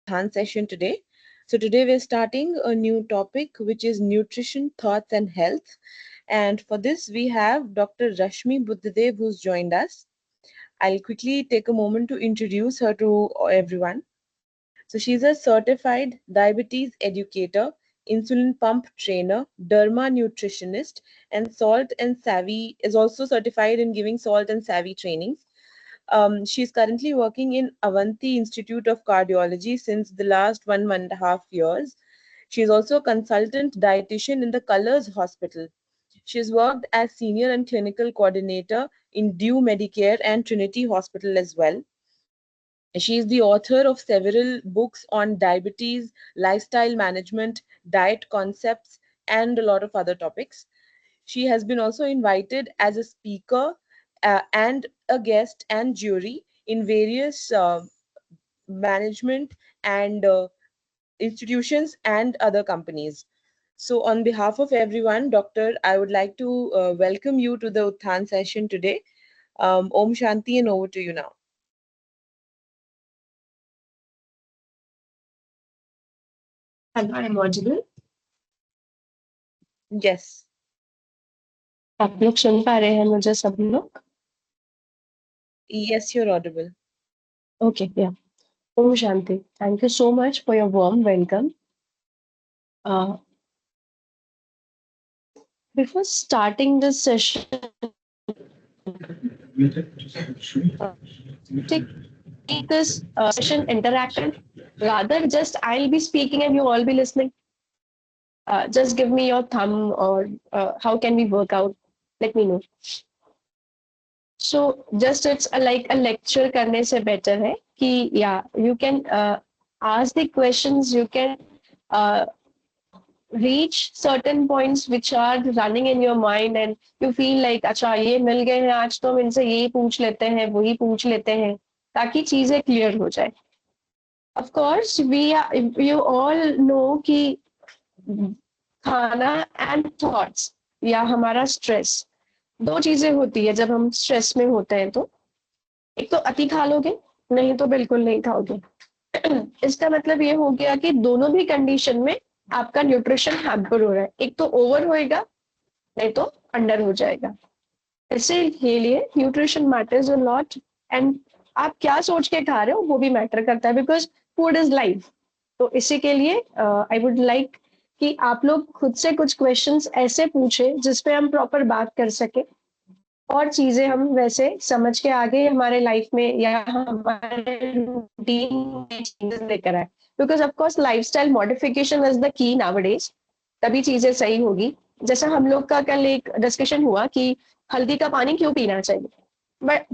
Uthan session today. So today we're starting a new topic which is nutrition, thoughts and health. And for this we have Dr. Rashmi Buddhadev who's joined us. I'll quickly take a moment to introduce her to everyone. So she's a certified diabetes educator, insulin pump trainer, derma nutritionist, and salt and savvy is also certified in giving salt and savvy trainings. She's currently working in Avanti Institute of Cardiology since the last 1.5 years. She's also a consultant dietitian in the Colors Hospital. She's worked as senior and clinical coordinator in Due Medicare and Trinity Hospital as well. She is the author of several books on diabetes, lifestyle management, diet concepts, and a lot of other topics. She has been also invited as a speaker and a guest and jury in various management and institutions and other companies. So, on behalf of everyone, Doctor, I would like to welcome you to the Uthan session today. Om Shanti, and over to you now. Hello, I'm audible. Yes. आप लोग सुन पा रहे हैं मुझे सब लोग? Yes, you're audible. Okay, yeah. Om Shanti. Thank you so much for your warm welcome. Uh, Before starting this session, take this session interactive. Rather, just I'll be speaking and you all be listening. Just give me your thumb or how can we work out? Let me know. So just it's like a lecture करने से better है कि yeah you can ask the questions, you can uh, reach certain points which are running in your mind and you feel like अच्छा ये मिल गए हैं आज तो हम इनसे ये पूछ लेते हैं वही पूछ लेते हैं ताकि चीजें क्लियर हो जाए. Of course you all know कि खाना and thoughts या हमारा stress दो चीजें होती है जब हम स्ट्रेस में होते हैं तो एक तो अति खा लोगे नहीं तो बिल्कुल नहीं खाओगे. इसका मतलब ये हो गया कि दोनों भी कंडीशन में आपका न्यूट्रिशन हैम्पर हो रहा है. एक तो ओवर होएगा नहीं तो अंडर हो जाएगा. इसीलिए nutrition matters a lot and आप क्या सोच के खा रहे हो वो भी मैटर करता है बिकॉज फूड इज लाइफ. तो इसी के लिए आई वुड लाइक कि आप लोग खुद से कुछ क्वेश्चंस ऐसे पूछे जिसपे हम प्रॉपर बात कर सके और चीजें हम वैसे समझ के आगे हमारे लाइफ में या हमारे रूटीन में चेंजेस लेकर आए because of course lifestyle modification is the key nowadays. तभी चीजें सही होगी. जैसा हम लोग का कल एक डिस्कशन हुआ कि हल्दी का पानी क्यों पीना चाहिए बट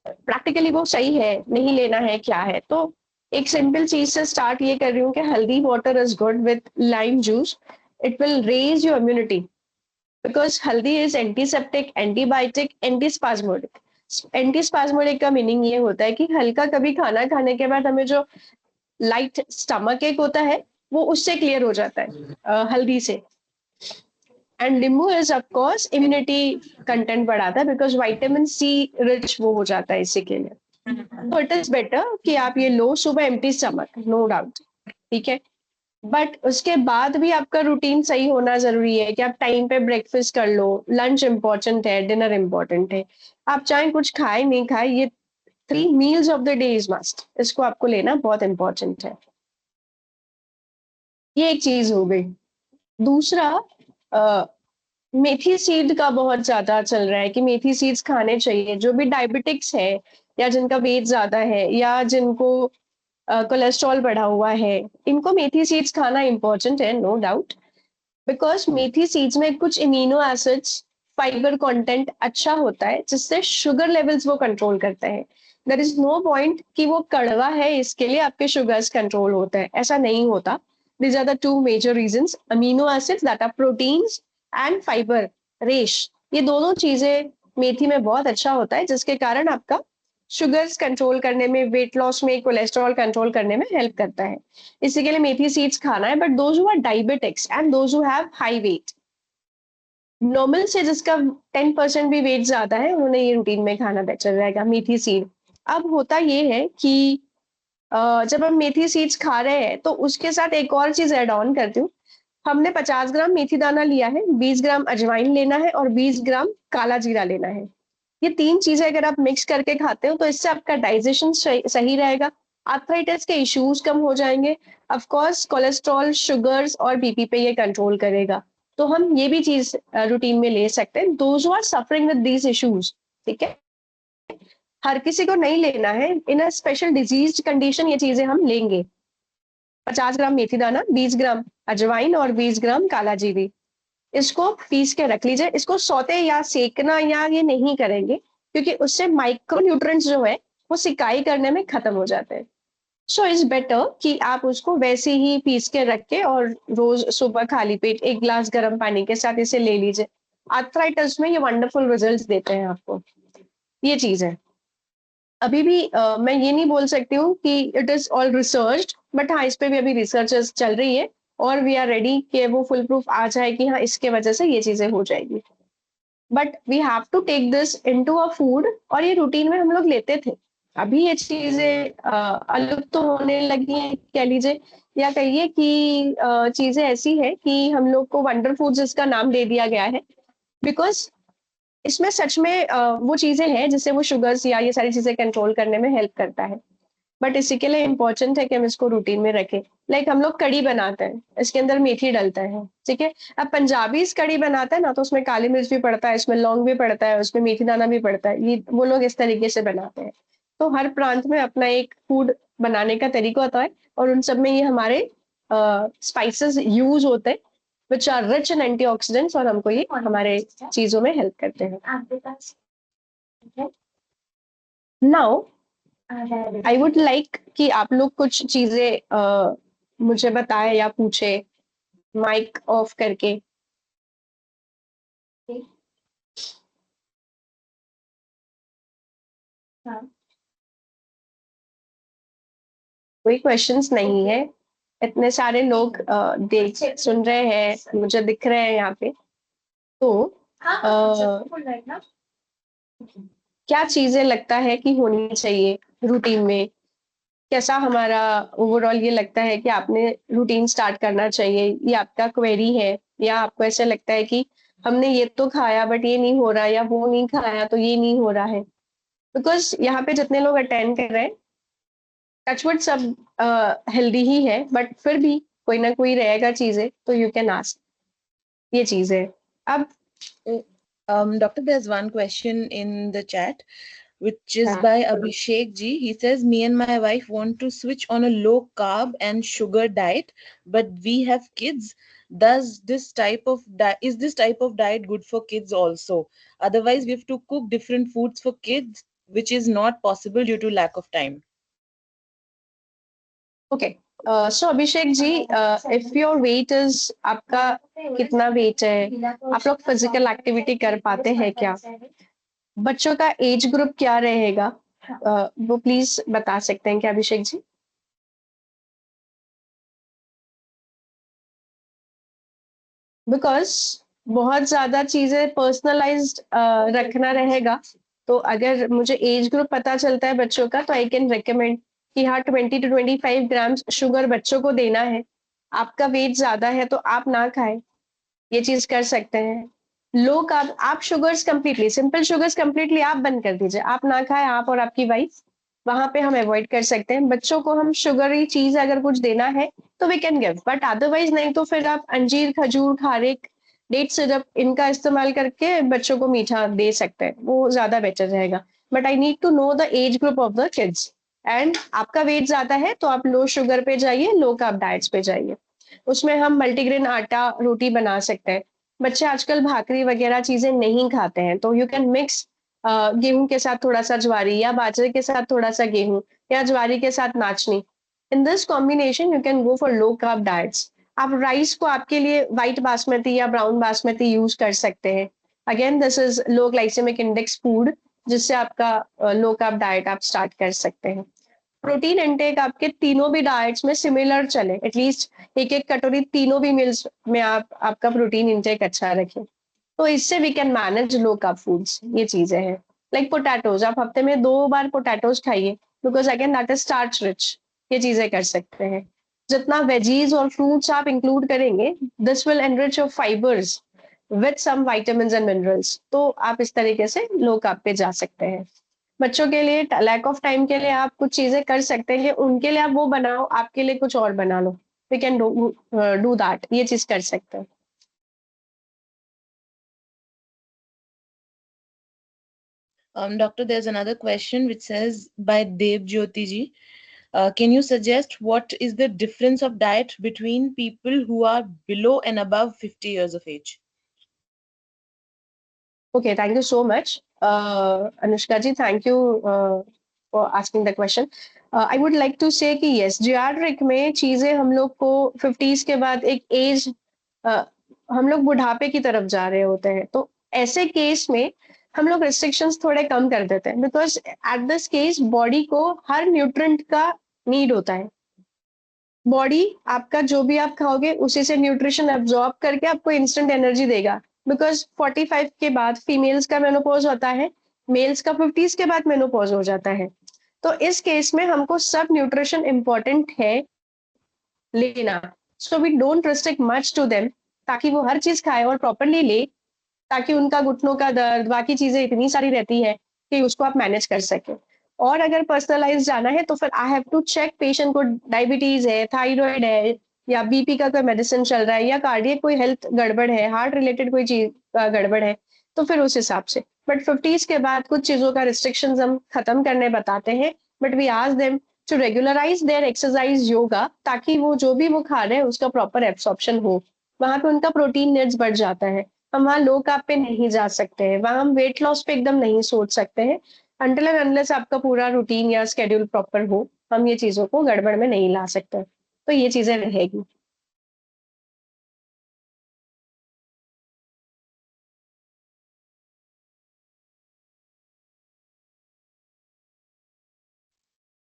प्रैक्टिकली वो सही है नहीं लेना है क्या है. तो एक सिंपल चीज से स्टार्ट ये कर रही हूँ कि haldi water is good with lime juice. It will raise your immunity because haldi is antiseptic, antibiotic, antispasmodic. Antispasmodic का मीनिंग ये होता है कि हल्का कभी खाना खाने के बाद हमें जो लाइट स्टमक एक होता है वो उससे क्लियर हो जाता है हल्दी से. एंड नींबू is of course immunity content बढ़ाता है बिकॉज विटामिन सी रिच वो हो जाता है इसी के लिए. तो इट इज बेटर कि आप ये लो सुबह एम्प्टी स्टमक नो डाउट. ठीक है बट उसके बाद भी आपका रूटीन सही होना जरूरी है कि आप टाइम पे ब्रेकफास्ट कर लो. लंच इम्पोर्टेंट है, डिनर इम्पोर्टेंट है. आप चाहे कुछ खाए नहीं खाए ये 3 meals of the day is must. इसको आपको लेना बहुत इंपॉर्टेंट है. ये एक चीज हो गई. दूसरा मेथी सीड का बहुत ज्यादा चल रहा है कि मेथी सीड्स खाने चाहिए. जो भी डायबिटिक्स है या जिनका वेट ज्यादा है या जिनको कोलेस्ट्रॉल बढ़ा हुआ है इनको मेथी सीड्स खाना इंपॉर्टेंट है नो डाउट बिकॉज मेथी सीड्स में कुछ इम्यूनो एसिड्स फाइबर कंटेंट अच्छा होता है जिससे शुगर लेवल्स वो कंट्रोल करते हैं. देयर इज नो पॉइंट कि वो कड़वा है इसके लिए आपके शुगर्स कंट्रोल होते हैं. ऐसा नहीं होता. these are the two major reasons. amino acids that are proteins and fiber रेश ये दोनों चीजें मेथी में बहुत अच्छा होता है जिसके कारण आपका शुगर्स कंट्रोल करने में वेट लॉस में कोलेस्ट्रॉल कंट्रोल करने में हेल्प करता है. इसी के लिए मेथी सीड्स खाना है. But those who are diabetics and those who have high weight normal से जिसका 10% भी वेट ज्यादा है उन्होंने ये रूटीन में खाना बेटर रहेगा मेथी सीड. अब होता ये है कि जब हम मेथी सीड्स खा रहे हैं तो उसके साथ एक और चीज ऐड ऑन करती हूँ। हमने 50 ग्राम मेथी दाना लिया है, 20 ग्राम अजवाइन लेना है और 20 ग्राम काला जीरा लेना है। ये 3 चीजें अगर आप मिक्स करके खाते हो तो इससे आपका डाइजेशन सही रहेगा, आर्थराइटिस के इश्यूज कम हो जाएंगे, ऑफ कोर्स कोलेस्ट्रॉल, शुगर्स और बीपी पे ये कंट्रोल करेगा। तो हम ये भी चीज रूटीन में ले सकते हैं, those who are suffering with these issues. ठीक है, हर किसी को नहीं लेना है, in a special disease condition ये चीजें हम लेंगे। 50 ग्राम मेथी दाना, 20 ग्राम अजवाइन और 20 ग्राम काला जीरी, इसको पीस के रख लीजिए। इसको सौते या सेकना या ये नहीं करेंगे, क्योंकि उससे माइक्रो न्यूट्रिएंट्स जो है वो सिकाई करने में खत्म हो जाते हैं। सो इज बेटर कि आप उसको वैसे ही पीस के रख के और रोज सुबह खाली पेट 1 गिलास गर्म पानी के साथ इसे ले लीजिए। आर्थराइटिस में ये वंडरफुल रिजल्ट्स देते हैं आपको। ये चीज है। अभी भी मैं ये नहीं बोल सकती हूँ कि it is all researched, but हाँ, इस पे भी अभी रिसर्चेस चल रही है और वी आर रेडी कि वो फुल प्रूफ आ जाए कि हाँ इसके वजह से ये चीजें हो जाएगी। But we have to take this into a food, और ये रूटीन में हम लोग लेते थे। अभी ये चीजें अलुप्त तो होने लगी हैं कह लीजिए, या कहिए कि चीजें ऐसी है कि हम लोग को वंडर फूड्स इसका नाम दे दिया गया है, बिकॉज इसमें सच में वो चीजें हैं जिससे वो शुगर्स या ये सारी चीजें कंट्रोल करने में हेल्प करता है। बट इसी के लिए इम्पोर्टेंट है कि हम इसको रूटीन में रखें। लाइक हम लोग कड़ी बनाते हैं, इसके अंदर मेथी डलता है, ठीक है। अब पंजाबी कड़ी बनाता है ना, तो उसमें काली मिर्च भी पड़ता है, इसमें लौंग भी पड़ता है, उसमें मेथी दाना भी पड़ता है। ये वो लोग इस तरीके से बनाते हैं। तो हर प्रांत में अपना एक फूड बनाने का तरीका होता है, और उन सब में ये हमारे स्पाइसेस यूज होते हैं which are rich in antioxidants, और हमको ये हमारे चीजों में हेल्प करते हैं। नाउ आई वुड लाइक कि आप लोग कुछ चीजें मुझे बताएं या पूछे, माइक ऑफ करके। हाँ। कोई क्वेश्चंस नहीं है, इतने सारे लोग देख सुन रहे हैं, मुझे दिख रहे हैं यहाँ पे। तो क्या चीजें लगता है कि होनी चाहिए रूटीन में? कैसा हमारा ओवरऑल ये लगता है कि आपने रूटीन स्टार्ट करना चाहिए, ये आपका क्वेरी है, या आपको ऐसा लगता है कि हमने ये तो खाया बट ये नहीं हो रहा, या वो नहीं खाया तो ये नहीं हो रहा है? बिकॉज यहाँ पे जितने लोग अटेंड कर रहे हैं, टचवुड सब हेल्दी ही है, बट फिर भी कोई ना कोई रहेगा चीजें, तो यू कैन आस्क। ये चीज है। अब Doctor, there's one question in the chat, which is हाँ, by Abhishek Ji. He says, me and my wife want to switch on a low carb and sugar diet, but we have kids. Does this type of is this type of diet good for kids also? Otherwise, we have to cook different foods for kids, which is not possible due to lack of time. Okay. So Abhishek ji, if your weight is, आपका कितना wait है? आप लोग physical activity कर पाते हैं क्या? बच्चों का एज ग्रुप क्या रहेगा? वो प्लीज बता सकते हैं क्या अभिषेक जी? बिकॉज बहुत ज्यादा चीजें पर्सनलाइज्ड रखना रहेगा। तो अगर मुझे एज ग्रुप पता चलता है बच्चों का, तो आई कैन रिकमेंड कि हाँ 20 to 25 ग्राम शुगर बच्चों को देना है। आपका वेट ज्यादा है तो आप ना खाएं, ये चीज कर सकते हैं। लो कार्ब, आप sugars completely, simple sugars completely आप बंद कर दीजिए, आप ना खाएं, आप और आपकी वाइफ। वहां पे हम अवॉइड कर सकते हैं। बच्चों को हम शुगरी चीज अगर कुछ देना है तो we can give, but otherwise नहीं तो फिर आप अंजीर, खजूर, खारिक, डेट सिरप, इनका इस्तेमाल करके बच्चों को मीठा दे सकते हैं, वो ज्यादा बेटर रहेगा। But I need to know the age group of the kids. And आपका वेट ज्यादा है तो आप लो शुगर पे जाइए, लो कार्ब डाइट्स पे जाइए। उसमें हम मल्टीग्रेन आटा रोटी बना सकते हैं। बच्चे आजकल भाकरी वगैरह चीजें नहीं खाते हैं, तो यू कैन मिक्स गेहूं के साथ थोड़ा सा ज्वारी, या बाजरे के साथ थोड़ा सा गेहूं, या ज्वारी के साथ नाचनी। In this combination you can go for low carb diets. आप राइस को आपके लिए व्हाइट बासमती या ब्राउन बासमती यूज कर सकते हैं। Again this is low glycemic index food, जिससे आपका लो कार्ब डाइट आप स्टार्ट कर सकते हैं। प्रोटीन इंटेक आपके तीनों भी डाइट्स में सिमिलर चले, एटलीस्ट एक एक कटोरी तीनों भी मील्स में आप आपका प्रोटीन इंटेक अच्छा रखें। तो इससे we can manage low carb foods. ये चीजें हैं। लाइक पोटैटोज, आप हफ्ते में 2 बार पोटैटोज खाइए, because again that is starch rich. ये चीजें कर सकते हैं। जितना वेजीज और फ्रूट्स आप इंक्लूड करेंगे, this will enrich your fibres with some vitamins and minerals. तो आप इस तरीके से लो कार्ब पे जा सकते हैं। बच्चों के लिए लैक ऑफ टाइम के लिए आप कुछ चीजें कर सकते हैं कि उनके लिए आप वो बनाओ, आपके लिए कुछ और बना लो। वी कैन डू दैट, ये चीज कर सकते हैं। Doctor, there's another question which says by Dev Jyoti ji. Can you suggest what is the difference of diet between people who are below and above 50 years of age? Okay, thank you so much. Anushka ji, thank you for asking the question. I would like to say कि yes, geriatric में चीजें हम लोग को 50s के बाद एक as, हम लोग बुढ़ापे की तरफ जा रहे होते हैं, तो ऐसे केस में हम लोग रिस्ट्रिक्शंस थोड़े कम कर देते हैं, because at this case body को हर न्यूट्रिएंट का नीड होता है। बॉडी आपका जो भी आप खाओगे उसी से न्यूट्रिशन एब्जॉर्ब करके आपको इंस्टेंट एनर्जी देगा। बिकॉज 45 के बाद फीमेल्स का मेनोपॉज होता है, मेल्स का 50s के बाद मेनोपॉज हो जाता है। तो इस केस में हमको सब न्यूट्रिशन इंपॉर्टेंट है लेना। So we don't restrict much to them, ताकि वो हर चीज खाए और प्रॉपरली ले, ताकि उनका घुटनों का दर्द बाकी चीजें इतनी सारी रहती है कि उसको आप मैनेज कर सके। और अगर पर्सनलाइज जाना है तो फिर I have to check patient को डायबिटीज है, थायराइड है, या बीपी का कोई मेडिसिन चल रहा है, या कार्डियक कोई हेल्थ गड़बड़ है, हार्ट रिलेटेड कोई चीज गड़बड़ है, तो फिर उस हिसाब से। बट 50s के बाद कुछ चीजों का रिस्ट्रिक्शन हम खत्म करने बताते हैं, but we ask them to regularise their exercise yoga, ताकि वो जो भी वो खा रहे हैं उसका प्रॉपर एब्सॉर्प्शन हो। वहां पे उनका प्रोटीन नीड्स बढ़ जाता है। हम वहाँ लो कार्ब पे नहीं जा सकते हैं, वहां हम वेट लॉस पे एकदम नहीं सोच सकते हैं अनटिल एंड अनलेस आपका पूरा रूटीन या स्केड्यूल प्रॉपर हो। हम ये चीजों को गड़बड़ में नहीं ला सकते, तो ये चीजें रहेगी।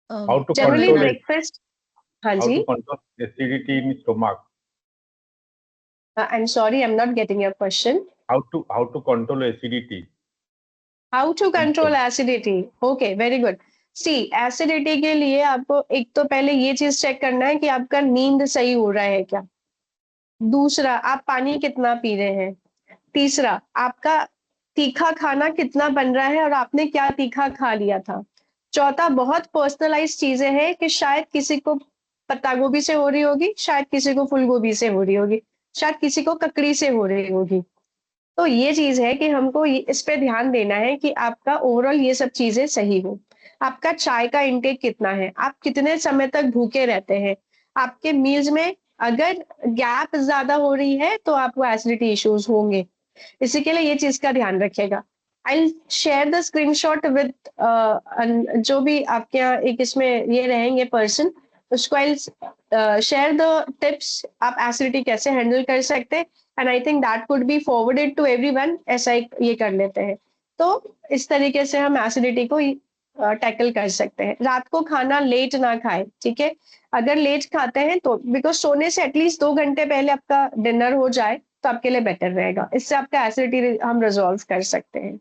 How Um, to generally control it? Breakfast. हाँ How जी। to control acidity in stomach? I am sorry, I am not getting your question. How to control acidity how to in control stomach? Acidity? Okay, very good. See, acidity के लिए आपको एक तो पहले ये चीज चेक करना है कि आपका नींद सही हो रहा है क्या। दूसरा, आप पानी कितना पी रहे हैं। तीसरा, आपका तीखा खाना कितना बन रहा है और आपने क्या तीखा खा लिया था। चौथा, बहुत पर्सनलाइज चीजें हैं कि शायद किसी को पत्ता गोभी से हो रही होगी, शायद किसी को फूल गोभी से हो रही होगी, शायद किसी को ककड़ी से हो रही होगी। तो ये चीज है कि हमको इस पे ध्यान देना है कि आपका ओवरऑल ये सब चीजें सही हो। आपका चाय का इंटेक कितना है, आप कितने समय तक भूखे रहते हैं, आपके मील्स में अगर गैप ज्यादा हो रही है तो आपको एसिडिटी इश्यूज होंगे। इसी के लिए ये चीज का ध्यान रखिएगा। आई शेयर द स्क्रीनशॉट विद जो भी आपके यहाँ एक इसमें ये रहेंगे पर्सन, उसको आई शेयर द टिप्स आप एसिडिटी कैसे हैंडल कर सकते हैं। And I think that could be forwarded to everyone, ऐसा ये कर लेते हैं। तो इस तरीके से हम एसिडिटी को टैकल कर सकते हैं। रात को खाना लेट ना खाए, ठीक है। अगर लेट खाते हैं तो बिकॉज सोने से एटलीस्ट 2 घंटे पहले आपका डिनर हो जाए तो आपके लिए बेटर रहेगा। इससे आपका एसिडिटी हम रिजॉल्व कर सकते हैं।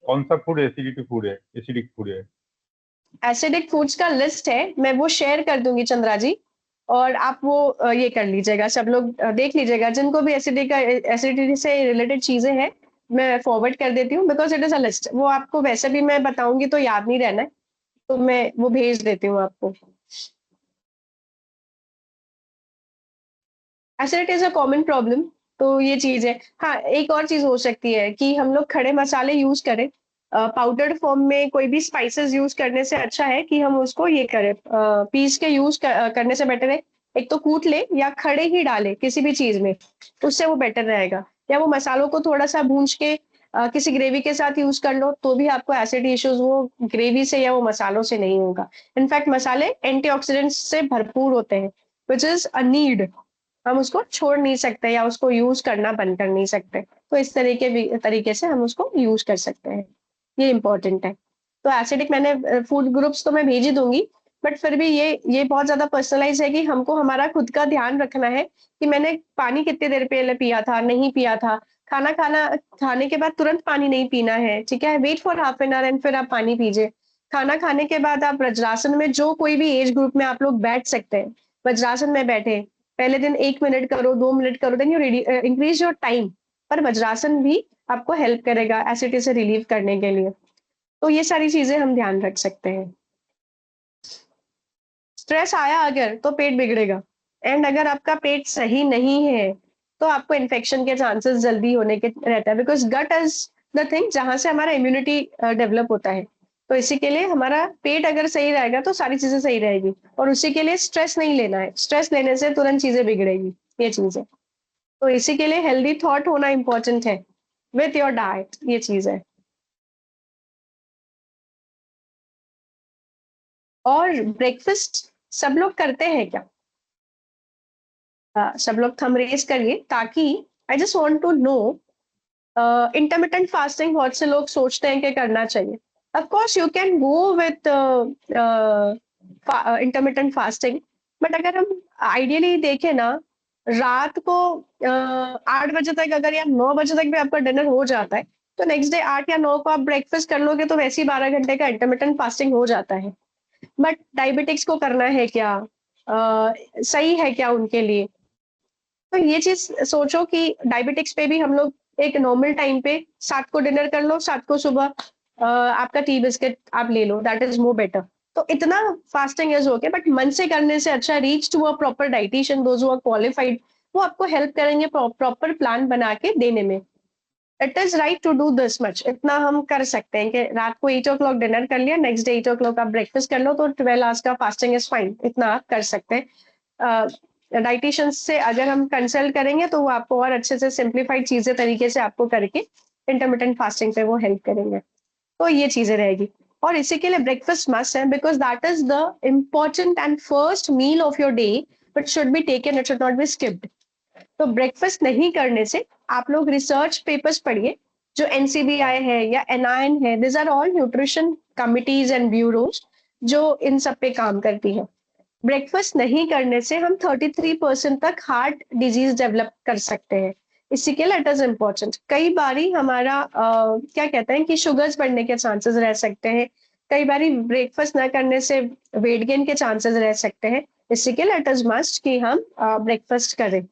कौन सा फूड एसिडिटी फूड है, एसिडिक फूड है? एसिडिक फूड्स का लिस्ट है, मैं वो शेयर कर दूंगी चंद्रा जी, और आप वो ये कर लीजिएगा, सब लोग देख लीजिएगा जिनको भी एसिडिटी से रिलेटेड चीजें हैं। मैं फॉरवर्ड कर देती हूँ, because it is a list. वो आपको वैसे भी मैं बताऊंगी तो याद नहीं रहना है, तो मैं वो भेज देती हूँ आपको। Acidity is a common problem, तो ये चीज है। हाँ, एक और चीज हो सकती है कि हम लोग खड़े मसाले यूज करें। पाउडर्ड फॉर्म में कोई भी स्पाइसेस यूज करने से अच्छा है कि हम उसको ये करें, पीस के यूज करने से बेटर है एक तो कूट ले या खड़े ही डाले किसी भी चीज में, उससे वो बेटर रहेगा। या वो मसालों को थोड़ा सा भूंज के किसी ग्रेवी के साथ यूज कर लो तो भी आपको एसिडिटी इश्यूज वो ग्रेवी से या वो मसालों से नहीं होगा। इनफैक्ट मसाले एंटीऑक्सीडेंट्स से भरपूर होते हैं, विच इज अ नीड। हम उसको छोड़ नहीं सकते या उसको यूज करना बंद कर नहीं सकते। तो इस तरीके से हम उसको यूज कर सकते हैं, ये इंपॉर्टेंट है। तो एसिडिक मैंने फूड ग्रुप्स तो मैं भेज ही दूंगी, बट फिर भी ये बहुत ज्यादा पर्सनलाइज है कि हमको हमारा खुद का ध्यान रखना है कि मैंने पानी कितनी देर पहले पिया था, नहीं पिया था। खाना खाने के बाद तुरंत पानी नहीं पीना है, ठीक है। Wait for half an hour and फिर आप पानी पीजिए। खाना खाने के बाद आप वज्रासन में, जो कोई भी एज ग्रुप में आप लोग बैठ सकते हैं, वज्रासन में बैठे, पहले दिन 1 मिनट करो, 2 मिनट करो, then you increase your time. पर वज्रासन भी आपको हेल्प करेगा एसिडिटी से रिलीव करने के लिए। तो ये सारी चीजें हम ध्यान रख सकते हैं। स्ट्रेस आया अगर तो पेट बिगड़ेगा, एंड अगर आपका पेट सही नहीं है तो आपको इन्फेक्शन के चांसेस जल्दी होने के रहता है, because gut is the thing जहां से हमारा इम्यूनिटी डेवलप होता है। तो इसी के लिए हमारा पेट अगर सही रहेगा तो सारी चीजें सही रहेगी, और उसी के लिए स्ट्रेस नहीं लेना है, स्ट्रेस लेने से तुरंत चीजें बिगड़ेगी, ये चीज है। तो इसी के लिए हेल्दी थॉट होना इंपॉर्टेंट है विथ योर डाइट, ये चीज है। और ब्रेकफास्ट सब लोग करते हैं क्या? सब लोग थंब रेज करिए, ताकि I just want to know, intermittent fasting बहुत से लोग सोचते हैं कि करना चाहिए। Of course you can go with intermittent fasting, but अगर हम आइडियली देखें ना, रात को 8 बजे तक अगर या 9 बजे तक भी आपका डिनर हो जाता है, तो नेक्स्ट डे 8 या 9 को आप ब्रेकफास्ट कर लोगे, तो वैसे ही 12 घंटे का इंटरमिटेंट फास्टिंग हो जाता है। बट डायबिटिक्स को करना है क्या, सही है क्या उनके लिए? तो ये चीज सोचो कि डायबिटिक्स पे भी हम लोग एक नॉर्मल टाइम पे 7 को डिनर कर लो, 7 को सुबह आपका टी बिस्किट आप ले लो, दैट इज मोर बेटर। तो इतना फास्टिंग इज ओके, बट मन से करने से अच्छा, reach to a proper dietitian, those who are qualified, वो आपको हेल्प करेंगे प्रॉपर प्लान बना के देने में। It is right to do this much, इतना हम कर सकते हैं कि रात को 8 o'clock डिनर कर लिया, नेक्स्ट डे 8 o'clock आप ब्रेकफास्ट कर लो, तो 12 आवर्स का फास्टिंग इज फाइन, इतना आप कर सकते हैं। डाइटिशियंस से अगर हम कंसल्ट करेंगे तो वो आपको और अच्छे से सिंप्लीफाइड चीजें तरीके से आपको करके इंटरमिटेंट फास्टिंग पे वो हेल्प करेंगे। तो ये चीजें रहेगी। और इसी के लिए ब्रेकफास्ट मस्ट है, because that is the important and first meal of your day, but should be taken, it should not be skipped. तो ब्रेकफास्ट नहीं करने से आप लोग रिसर्च पेपर्स पढ़िए, जो NCBI है या NIN है, this are all nutrition committees and bureaus जो इन सब पे काम करती है। ब्रेकफास्ट नहीं करने से हम 33% तक हार्ट डिजीज डेवलप कर सकते हैं। इसी के लिए इट इज इम्पोर्टेंट। कई बारी हमारा क्या कहते हैं कि शुगर्स बढ़ने के चांसेस रह सकते हैं, कई बारी ब्रेकफास्ट ना करने से वेट गेन के चांसेस रह सकते हैं। इसी के लिए इट इज मस्ट कि हम ब्रेकफास्ट करें।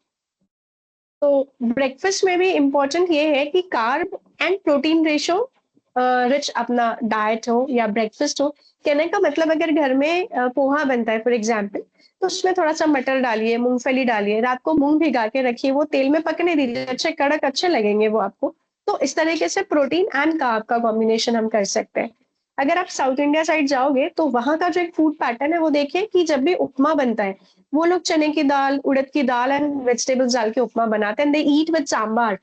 तो ब्रेकफास्ट में भी इम्पोर्टेंट ये है कि carb and protein ratio rich अपना डाइट हो या ब्रेकफास्ट हो। कहने का मतलब, अगर घर में पोहा बनता है फॉर एग्जाम्पल, तो उसमें थोड़ा सा मटर डालिए, मूंगफली डालिए, रात को मूंग भिगा के रखिए, वो तेल में पकने दीजिए, अच्छे कड़क अच्छे लगेंगे वो आपको। तो इस तरीके से प्रोटीन एंड कार्ब का कॉम्बिनेशन हम कर सकते हैं। अगर आप साउथ इंडिया साइड जाओगे तो वहां का जो एक फूड पैटर्न है वो देखिए कि जब भी उपमा बनता है, वो लोग चने की दाल, उड़द की दाल एंड वेजिटेबल्स डाल के उपमा बनाते हैं, दे ईट विद सांबार,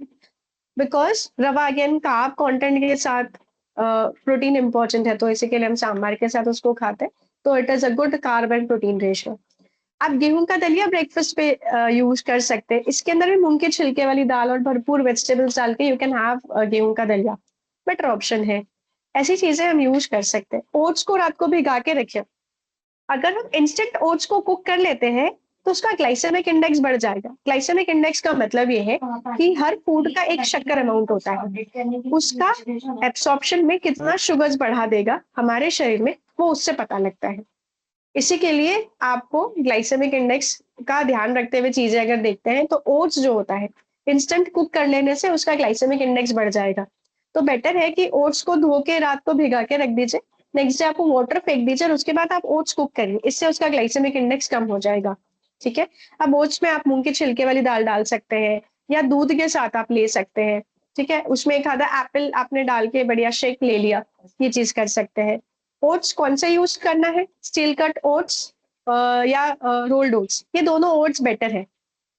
बिकॉज रवा अगेन कार्ब कंटेंट के साथ प्रोटीन इंपॉर्टेंट है, तो इसी के लिए हम सांबार के साथ उसको खाते हैं। तो it is a good carb and protein ratio. आप गेहूं का दलिया ब्रेकफास्ट पे यूज कर सकते हैं, इसके अंदर भी मूंग के छिलके वाली दाल और भरपूर वेजिटेबल्स डाल के यू कैन हैव गेहूं का दलिया, बेटर ऑप्शन है। ऐसी चीजें हम यूज कर सकते हैं। ओट्स को रात को भिगा के रखिए, अगर हम इंस्टेंट ओट्स को कुक कर लेते हैं तो उसका ग्लाइसेमिक इंडेक्स बढ़ जाएगा। ग्लाइसेमिक इंडेक्स का मतलब ये है कि हर फूड का एक शक्कर अमाउंट होता है, उसका एब्सॉर्प्शन में कितना शुगर्स बढ़ा देगा हमारे शरीर में, वो उससे पता लगता है। इसी के लिए आपको ग्लाइसेमिक इंडेक्स का ध्यान रखते हुए चीजें अगर देखते हैं, तो ओट्स जो होता है इंस्टेंट कुक कर लेने से उसका ग्लाइसेमिक इंडेक्स बढ़ जाएगा। तो बेटर है कि ओट्स को धो के रात को भिगा के रख दीजिए, नेक्स्ट डे आपको वाटर फेंक दीजिए और उसके बाद आप ओट्स कुक करिए, इससे उसका ग्लाइसेमिक इंडेक्स कम हो जाएगा। ठीक है। अब ओट्स में आप मूंग के छिलके वाली दाल डाल सकते हैं, या दूध के साथ आप ले सकते हैं। ठीक है, उसमें एक आधा एप्पल आपने डाल के बढ़िया शेक ले लिया, ये चीज कर सकते हैं। ओट्स कौन सा यूज करना है, स्टील कट ओट्स या रोल्ड ओट्स, ये दोनों ओट्स बेटर है।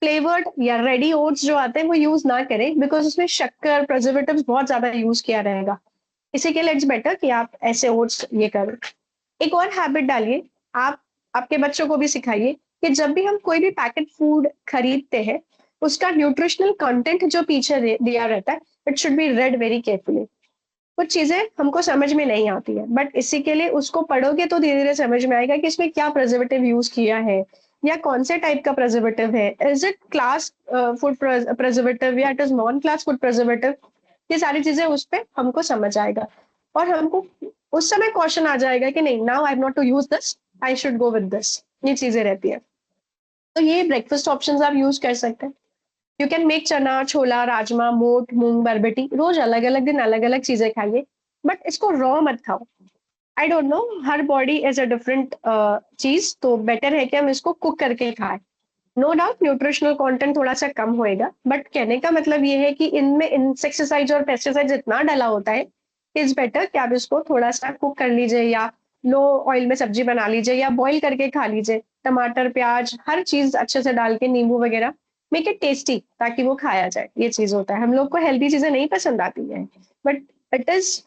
फ्लेवर्ड या रेडी ओट्स जो आते हैं वो यूज ना करें, बिकॉज उसमें शक्कर प्रिजर्वेटिव्स बहुत ज्यादा यूज किया रहेगा। इसी के लिए इट्स बेटर कि आप ऐसे ओट्स ये करें। एक और हैबिट डालिए, आप आपके बच्चों को भी सिखाइए कि जब भी हम कोई भी पैकेट फूड खरीदते हैं, उसका न्यूट्रिशनल कंटेंट जो पीछे दिया रहता है, it should be red very carefully. कुछ चीजें हमको समझ में नहीं आती है, बट इसी के लिए उसको पढ़ोगे तो धीरे धीरे समझ में आएगा कि इसमें क्या प्रिजर्वेटिव यूज किया है, या कौन से टाइप का प्रिजर्वेटिव है, is it class food preservative या it is non class food preservative. ये सारी चीजें उस पर हमको समझ आएगा। और हमको उस समय क्वेश्चन आ जाएगा कि नहीं, now I have not to use this, I should go with this. ये चीजें रहती है। तो ये ब्रेकफास्ट ऑप्शंस आप यूज कर सकते हैं। यू कैन मेक चना, छोला, राजमा, मोठ, मूंग, बरबटी, रोज अलग अलग दिन अलग अलग चीजें खाइए, बट इसको रॉ मत खाओ। I don't know, her body is a different चीज, तो बेटर है कि हम इसको कुक करके खाएं। नो डाउट न्यूट्रिशनल कंटेंट थोड़ा सा कम होएगा, बट कहने का मतलब ये है कि इनमें इंसेक्टिसाइड और पेस्टिसाइड इतना डाला होता है, इज बेटर कि आप इसको थोड़ा सा कुक कर लीजिए, या लो ऑयल में सब्जी बना लीजिए, या बॉईल करके खा लीजिए। टमाटर, प्याज, हर चीज अच्छे से डाल के, नींबू वगैरह, मेक इट टेस्टी, ताकि वो खाया जाए। ये चीज होता है, हम लोग को हेल्दी चीजें नहीं पसंद आती है, but it is,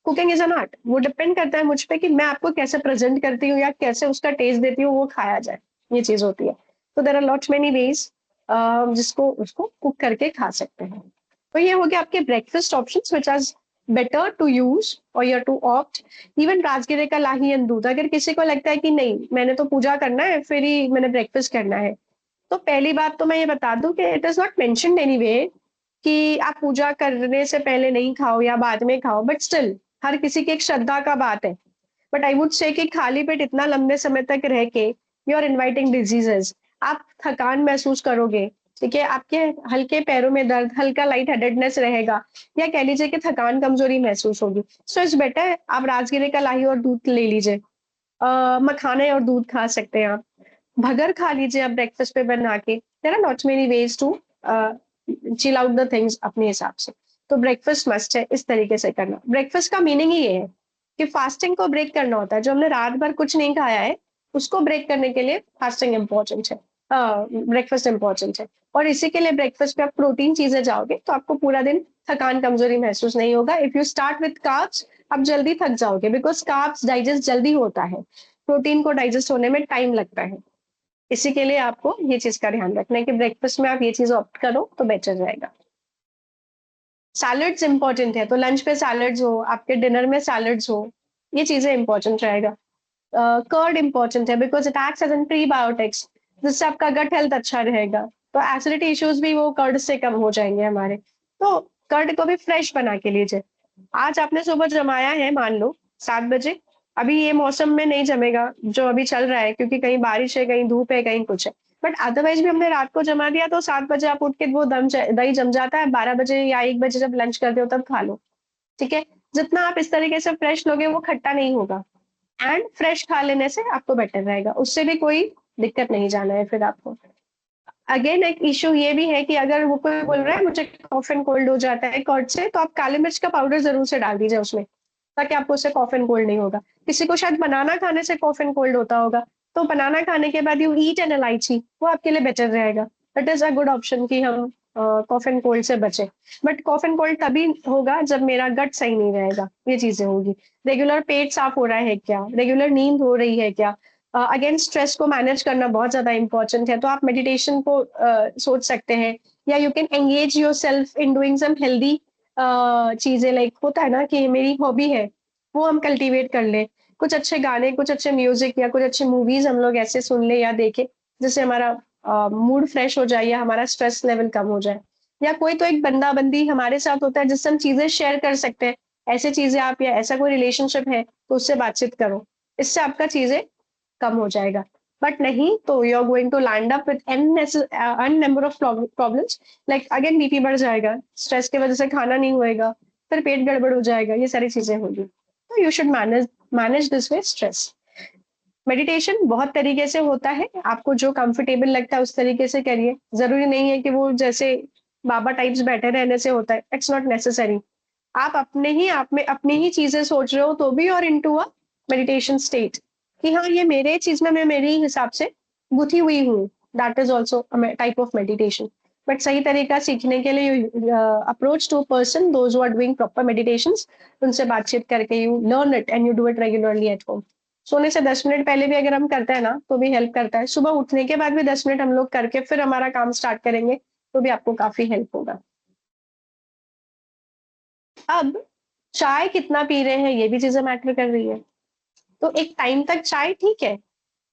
cooking is an art. वो डिपेंड करता है मुझ पे कि मैं आपको कैसे प्रेजेंट करती हूँ या कैसे उसका टेस्ट देती हूँ, वो खाया जाए। ये चीज होती है। तो there are lot many ways जिसको उसको कुक करके खा सकते हैं। तो ये हो गया आपके breakfast options which are better to use और या टू ऑप्ट। इवन राजगिरे का लाही एंड दूध, अगर किसी को लगता है कि नहीं मैंने तो पूजा करना है फिर ही मैंने ब्रेकफास्ट करना है, तो पहली बात तो मैं ये बता दूं कि it is not mentioned anyway कि आप पूजा करने से पहले नहीं खाओ या बाद में खाओ, बट स्टिल हर किसी की एक श्रद्धा का बात है। बट आई वुड से कि खाली पेट इतना लंबे समय तक रह के यू आर इनवाइटिंग डिजीजेस। आप थकान महसूस करोगे, ठीक है, आपके हल्के पैरों में दर्द, हल्का लाइट हेडेडनेस रहेगा, या कह लीजिए कि थकान कमजोरी महसूस होगी। सो इट्स बेटर आप राजगिरे का लाही और दूध ले लीजिए। मखाने और दूध खा सकते हैं आप। भगर खा लीजिए आप ब्रेकफास्ट पे बना के। There are not many ways to chill out the things अपने हिसाब से। तो ब्रेकफास्ट मस्ट है इस तरीके से करना। ब्रेकफास्ट का मीनिंग ही ये है कि फास्टिंग को ब्रेक करना होता है। जो हमने रात भर कुछ नहीं खाया है, उसको ब्रेक करने के लिए फास्टिंग इंपॉर्टेंट है, ब्रेकफास्ट इंपॉर्टेंट है। और इसी के लिए ब्रेकफास्ट पे आप प्रोटीन चीजें जाओगे तो आपको पूरा दिन थकान कमजोरी महसूस नहीं होगा। If you start with carbs, आप जल्दी थक जाओगे, बिकॉज कार्ब्स डाइजेस्ट जल्दी होता है, प्रोटीन को डाइजेस्ट होने में टाइम लगता है। इसी के लिए आपको ये चीज का ध्यान रखना है कि ब्रेकफास्ट में आप ये चीज ऑप्ट करो तो बेटर रहेगा। सैलड्स इंपॉर्टेंट है, तो लंच पे सैलड्स हो, आपके डिनर में सैलड्स हो, ये चीजें इंपॉर्टेंट रहेगा। कर्ड इंपॉर्टेंट है because it acts as an prebiotics, जिससे आपका गट हेल्थ अच्छा रहेगा। तो एसिडिटी इश्यूज भी वो कर्ड से कम हो जाएंगे हमारे। तो कर्ड को भी फ्रेश बना के लीजिए। आज आपने सुबह जमाया है, मान लो 7 बजे, अभी ये मौसम में नहीं जमेगा जो अभी चल रहा है, क्योंकि कहीं बारिश है, कहीं धूप है, कहीं कुछ है। बट अदरवाइज भी हमने रात को जमा दिया तो 7 बजे आप उठ के वो दही जम जाता है। 12 बजे या 1 बजे जब लंच करते हो तब खा लो, ठीक है। जितना आप इस तरीके से फ्रेश लोगे वो खट्टा नहीं होगा, एंड फ्रेश खा लेने से आपको बेटर रहेगा। उससे भी कोई दिक्कत नहीं जाना है फिर आपको। अगेन एक इश्यू ये भी है कि अगर वो कोई बोल रहा है मुझे कॉफ एंड कोल्ड हो जाता है कर्ड से, तो आप काली मिर्च का पाउडर जरूर से डाल दीजिए उसमें, ताकि आपको उससे कॉफ एंड कोल्ड नहीं होगा। किसी को शायद बनाना खाने से कॉफ एंड कोल्ड होता होगा, तो बनाना खाने के बाद यू ईट एन इलायची, वो आपके लिए बेटर रहेगा। It is a good option कि हम कॉफ एंड कोल्ड से बचे। बट कॉफ एंड कोल्ड तभी होगा जब मेरा गट सही नहीं रहेगा, ये चीजें होगी। रेगुलर पेट साफ हो रहा है क्या, रेगुलर नींद हो रही है क्या। अगेन स्ट्रेस को मैनेज करना बहुत ज्यादा इंपॉर्टेंट है, तो आप मेडिटेशन को सोच सकते हैं, या you can engage yourself in doing some healthy चीजें। लाइक होता है ना कि मेरी हॉबी है, वो हम कल्टीवेट कर ले। कुछ अच्छे गाने, कुछ अच्छे म्यूजिक या कुछ अच्छे मूवीज हम लोग ऐसे सुन ले या देखे, जिससे हमारा मूड फ्रेश हो जाए या हमारा स्ट्रेस लेवल कम हो जाए। या कोई तो एक बंदा बंदी हमारे साथ होता है जिससे हम चीजें शेयर कर सकते हैं। ऐसे चीजें आप, या ऐसा कोई रिलेशनशिप है तो उससे बातचीत करो, इससे आपका चीजें कम हो जाएगा। बट नहीं तो you are going to land up with an number of problems. Like again BP बढ़ जाएगा, स्ट्रेस की वजह से खाना नहीं होएगा, फिर पेट गड़बड़ हो जाएगा, ये सारी चीजें होगी। तो you should manage this way stress. Meditation बहुत तरीके से होता है, आपको जो कंफर्टेबल लगता है उस तरीके से करिए। जरूरी नहीं है कि वो जैसे बाबा टाइप्स बैठे रहने से होता है, इट्स नॉट नेसेसरी। आप अपने ही आप में अपनी ही चीजें सोच रहे हो तो भी और इनटू अ मेडिटेशन स्टेट, कि हाँ ये मेरे चीज में मैं मेरे ही हिसाब से गुथी हुई हूँ, that is also type of meditation. But सही तरीका सीखने के लिए approach to person those are doing proper meditation, उनसे बातचीत करके you learn it and you do it regularly at home. सोने से 10 मिनट पहले भी अगर हम करते हैं ना तो भी हेल्प करता है। सुबह उठने के बाद भी 10 मिनट हम लोग करके फिर हमारा काम स्टार्ट करेंगे तो भी आपको काफी हेल्प होगा। अब चाय कितना पी रहे हैं ये भी चीजें मैटर कर रही है। तो एक टाइम तक चाय ठीक है,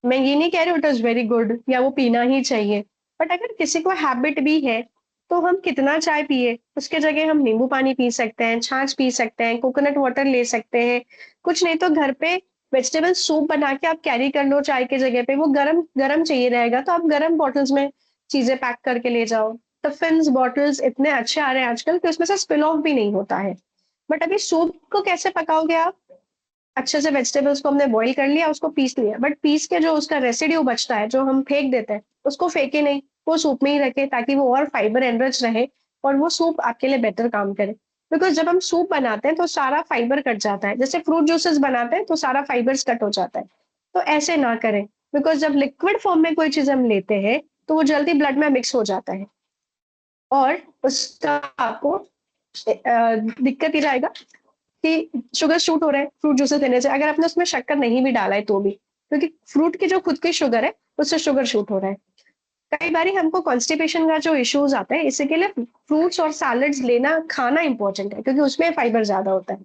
मैं ये नहीं कह रही इट इज वेरी गुड या वो पीना ही चाहिए। बट अगर किसी को हैबिट भी है तो हम कितना चाय पिए, उसके जगह हम नींबू पानी पी सकते हैं, छाछ पी सकते हैं, कोकोनट वाटर ले सकते हैं। कुछ नहीं तो घर पे वेजिटेबल सूप बना के आप कैरी कर लो चाय के जगह पे, वो गरम गरम चाहिए रहेगा तो आप गरम बॉटल्स में चीजें पैक करके ले जाओ। टिफिन बॉटल्स इतने अच्छे आ रहे हैं आजकल कि उसमें से स्पिल ऑफ भी नहीं होता है। बट अभी सूप को कैसे पकाओगे आप? अच्छे से वेजिटेबल्स को हमने बॉईल कर लिया, उसको पीस लिया, बट पीस के जो उसका रेसिड्यू बचता है जो हम फेंक देते हैं, उसको फेंके नहीं, वो सूप में ही रखे ताकि वो और फाइबर एनरिच रहे और वो सूप आपके लिए बेटर काम करे। बिकॉज जब हम सूप बनाते हैं तो सारा फाइबर कट जाता है, जैसे फ्रूट जूसेस बनाते हैं तो सारा फाइबर्स कट हो जाता है। तो ऐसे ना करें, बिकॉज जब लिक्विड फॉर्म में कोई चीज हम लेते हैं तो वो जल्दी ब्लड में मिक्स हो जाता है और उसका आपको दिक्कत ही रहेगा कि शुगर शूट हो रहा है फ्रूट जूसेस लेने से, अगर आपने उसमें शक्कर नहीं भी डाला है तो भी, क्योंकि फ्रूट की जो खुद की शुगर है उससे शुगर शूट हो रहा है। कई बार हमको कॉन्स्टिपेशन का जो इश्यूज आता है, इसी के लिए फ्रूट्स और सैलड्स लेना खाना इंपॉर्टेंट है क्योंकि उसमें फाइबर ज्यादा होता है।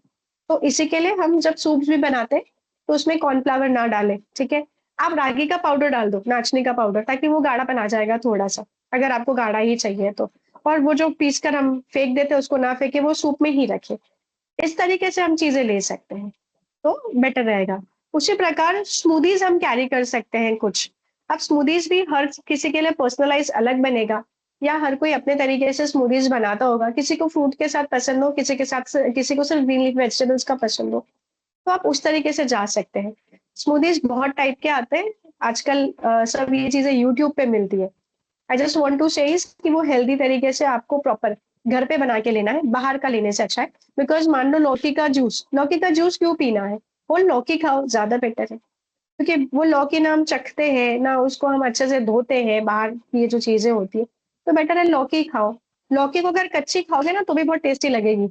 तो इसी के लिए हम जब सूप्स भी बनाते हैं तो उसमें कॉर्नफ्लावर ना डालें, ठीक है। आप रागी का पाउडर डाल दो, नाचनी का पाउडर, ताकि वो गाढ़ापन आ जाएगा थोड़ा सा, अगर आपको गाढ़ा ही चाहिए तो। और वो जो पीस कर हम फेंक देते हैं उसको ना फेंके, वो सूप में ही रखे। इस तरीके से हम चीजें ले सकते हैं तो बेटर रहेगा। उसी प्रकार स्मूदीज हम कैरी कर सकते हैं कुछ। अब स्मूदीज भी हर किसी के लिए पर्सनलाइज अलग बनेगा, या हर कोई अपने तरीके से स्मूदीज बनाता होगा, किसी को फ्रूट के साथ पसंद हो, किसी को सिर्फ ग्रीन लीफ वेजिटेबल्स का पसंद हो, तो आप उस तरीके से जा सकते हैं। स्मूदीज बहुत टाइप के आते हैं आजकल, सब ये चीजें यूट्यूब पे मिलती है। I just want to say कि वो हेल्दी तरीके से आपको प्रॉपर घर पे बना के लेना है, बाहर का लेने से अच्छा है। बिकॉज मान लो लौकी का जूस क्यों पीना है, होल लौकी खाओ, ज्यादा बेटर है। क्योंकि वो लौकी ना हम चखते हैं ना उसको हम अच्छे से धोते हैं, बाहर की ये जो चीजें होती है, तो बेटर है लौकी खाओ। लौकी को अगर कच्ची खाओगे ना तो भी बहुत टेस्टी लगेगी,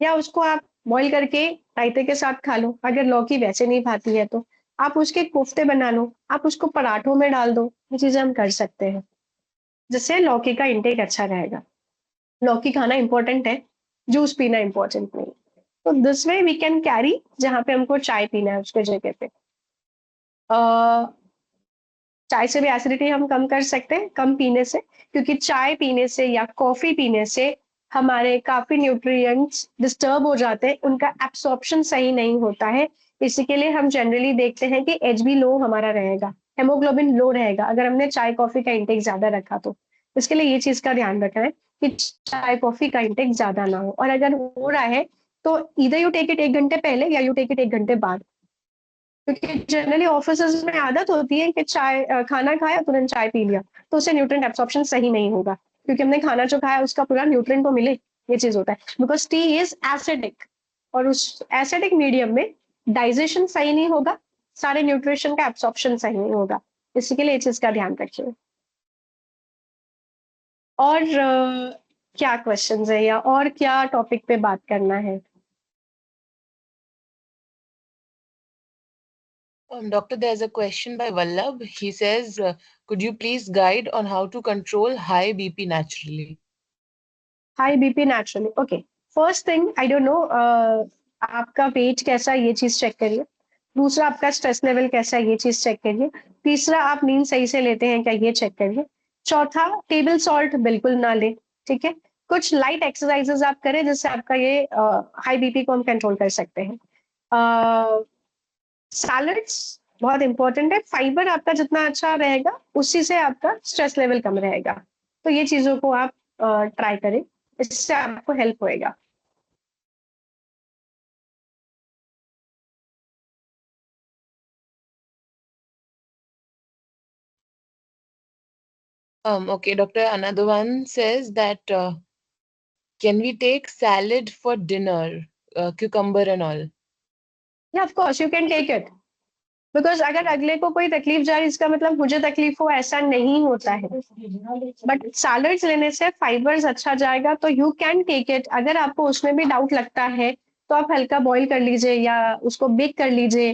या उसको आप बॉईल करके रायते के साथ खा लो। अगर लौकी वैसे नहीं खाती है तो आप उसके कोफ्ते बना लो, आप उसको पराठों में डाल दो, ये चीजें हम कर सकते हैं जिससे लौकी का इंटेक अच्छा रहेगा। लौकी खाना इंपॉर्टेंट है, जूस पीना इंपॉर्टेंट नहीं। तो this way we can carry, जहाँ पे हमको चाय पीना है उसके जगह पे अ, चाय से भी एसिडिटी हम कम कर सकते हैं कम पीने से, क्योंकि चाय पीने से या कॉफी पीने से हमारे काफी न्यूट्रिएंट्स डिस्टर्ब हो जाते हैं, उनका एब्सॉर्प्शन सही नहीं होता है। इसी के लिए हम जनरली देखते हैं कि एचबी लो हमारा रहेगा, हेमोग्लोबिन लो रहेगा अगर हमने चाय कॉफी का इंटेक ज्यादा रखा तो। इसके लिए ये चीज का ध्यान रखना है कि चाय कॉफी का इंटेक ज्यादा ना हो, और अगर हो रहा है तो इधर यू टेक इट 1 घंटे पहले या यू टेक इट 1 घंटे बाद। क्योंकि जनरली ऑफिसेज में आदत होती है कि चाय खाना खाया तुरंत चाय पी लिया, तो उससे न्यूट्रिएंट एब्सॉर्प्शन सही नहीं होगा, क्योंकि हमने खाना जो खाया उसका पूरा न्यूट्रिएंट तो मिले, ये चीज होता है। बिकॉज टी इज एसिडिक, और उस एसिडिक मीडियम में डाइजेशन सही नहीं होगा, सारे न्यूट्रिशन का एब्सॉर्प्शन सही नहीं होगा। इसी के लिए ये चीज का ध्यान रखिए। और क्या क्वेश्चंस है या और क्या टॉपिक पे बात करना है? Doctor, there's a question by Vallabh. He says, could you please guide on how to control high BP naturally? High BP naturally, okay. First thing, I don't know आपका वेट कैसा है, ये चीज चेक करिए। दूसरा, आपका स्ट्रेस लेवल कैसा है, ये चीज चेक करिए। तीसरा, आप नींद सही से लेते हैं क्या, ये चेक करिए। चौथा, टेबल सॉल्ट बिल्कुल ना ले, ठीक है। कुछ लाइट एक्सरसाइजेस आप करें जिससे आपका ये हाई बीपी को हम कंट्रोल कर सकते हैं। सैलड्स बहुत इंपॉर्टेंट है, फाइबर आपका जितना अच्छा रहेगा उसी से आपका स्ट्रेस लेवल कम रहेगा। तो ये चीजों को आप ट्राई करें, इससे आपको हेल्प होएगा। Okay, doctor, another one says that can we take salad for dinner, cucumber and all? या of course you can take it, because अगर अगले को कोई तकलीफ जा रही इसका मतलब मुझे तकलीफ हो, ऐसा नहीं होता है। बट सैलड्स लेने से फाइबर्स अच्छा जाएगा, तो यू कैन टेक इट। अगर आपको उसमें भी डाउट लगता है तो आप हल्का बॉईल कर लीजिए या उसको बेक कर लीजिए,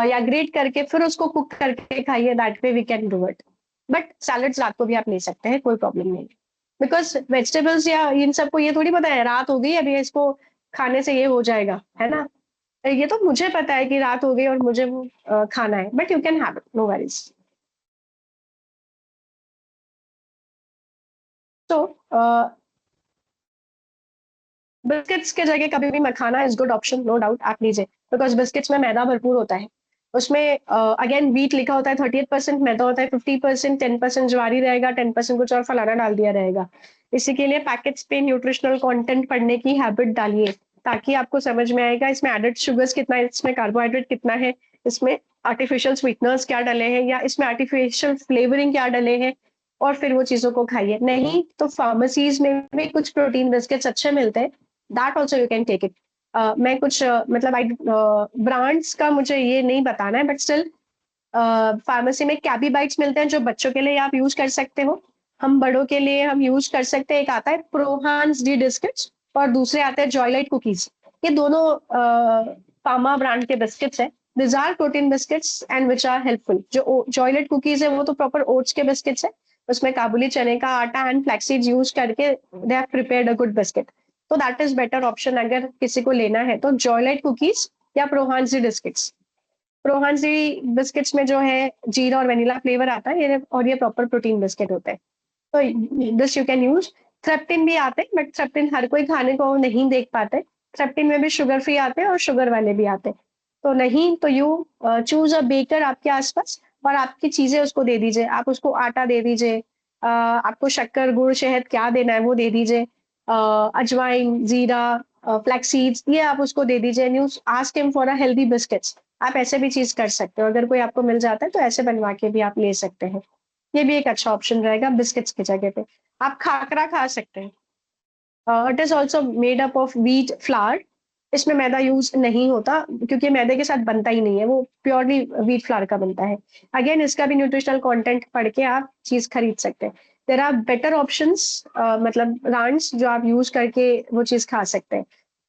या ग्रेट करके फिर उसको कुक करके खाइए, that way we can do it. But salads रात को भी आप ले सकते हैं, कोई प्रॉब्लम नहीं। बिकॉज वेजिटेबल्स या इन सबको ये थोड़ी पता है रात हो गई अभी इसको खाने से ये हो जाएगा, है ना। ये तो मुझे पता है कि रात हो गई और मुझे वो खाना है, but you can have it, no worries. तो बिस्किट्स के जगह कभी भी makhana is good option, no doubt आप लीजिए, बिकॉज बिस्किट्स में मैदा भरपूर होता है। उसमें अगेन व्हीट लिखा होता है, 38% मैदा होता है, 50%, 10% ज्वारी रहेगा, 10% कुछ और फलाना डाल दिया रहेगा। इसी के लिए पैकेट्स पे न्यूट्रिशनल कंटेंट पढ़ने की हैबिट डालिए, ताकि आपको समझ में आएगा इसमें एडेड शुगर्स कितना है, इसमें कार्बोहाइड्रेट कितना है, इसमें आर्टिफिशियल स्वीटनर्स क्या डले हैं, या इसमें आर्टिफिशियल फ्लेवरिंग क्या डले हैं, और फिर वो चीजों को खाइए। नहीं तो फार्मेसीज में भी कुछ प्रोटीन बिस्किट्स अच्छे मिलते हैं, that also you can take it. मैं कुछ मतलब आई ब्रांड्स का मुझे ये नहीं बताना है, बट स्टिल फार्मेसी में कैबी बाइट्स मिलते हैं जो बच्चों के लिए आप यूज कर सकते हो, हम बड़ों के लिए हम यूज कर सकते हैं। एक आता है प्रोहांस डी बिस्किट्स और दूसरे आते हैं जॉयलाइट कुकीज। ये दोनों पामा ब्रांड के बिस्किट्स हैं। This are protein biscuits and which are helpful. जो जॉयलाइट कुकीज है वो तो प्रॉपर ओट्स के बिस्किट्स है, उसमें काबुली चने का आटा एंड फ्लैक्सीड्स यूज करके they have prepared a good biscuit. तो दैट इज बेटर ऑप्शन अगर किसी को लेना है तो, जॉयलाइट कुकीज या प्रोहांस डी बिस्किट्स। प्रोहांसी बिस्किट्स में जो है जीरा और वेनिला फ्लेवर आता है, और ये प्रॉपर प्रोटीन बिस्किट होते हैं, तो दिस यू कैन यूज। थ्रेप्टिन भी आते हैं, बट थ्रेप्टिन हर कोई खाने को नहीं देख पाते। थ्रेप्टिन में भी शुगर फ्री आते हैं और शुगर वाले भी आते हैं। तो नहीं तो यू चूज अ बेकर आपके आसपास, और आपकी चीजें उसको दे दीजिए। आप उसको आटा दे दीजिए, आपको शक्कर गुड़ शहद क्या देना है वो दे दीजिए, अजवाइन जीरा फ्लैक्स सीड्स ये आप उसको दे दीजिए, and you ask him for a healthy biscuits. आप ऐसे भी चीज कर सकते हो, अगर कोई आपको मिल जाता है तो ऐसे बनवा के भी आप ले सकते हैं। ये भी एक अच्छा ऑप्शन रहेगा बिस्किट्स की जगह पे। आप खाकरा खा सकते हैं, it is also made up of wheat flour. इसमें मैदा यूज नहीं होता, क्योंकि मैदे के साथ बनता ही नहीं है, वो प्योरली व्हीट फ्लावर का बनता है। अगेन इसका भी न्यूट्रिशनल कंटेंट पढ़ के आप चीज खरीद सकते हैं। देर आर बेटर ऑप्शंस, मतलब ब्रांड्स जो आप यूज करके वो चीज खा सकते हैं।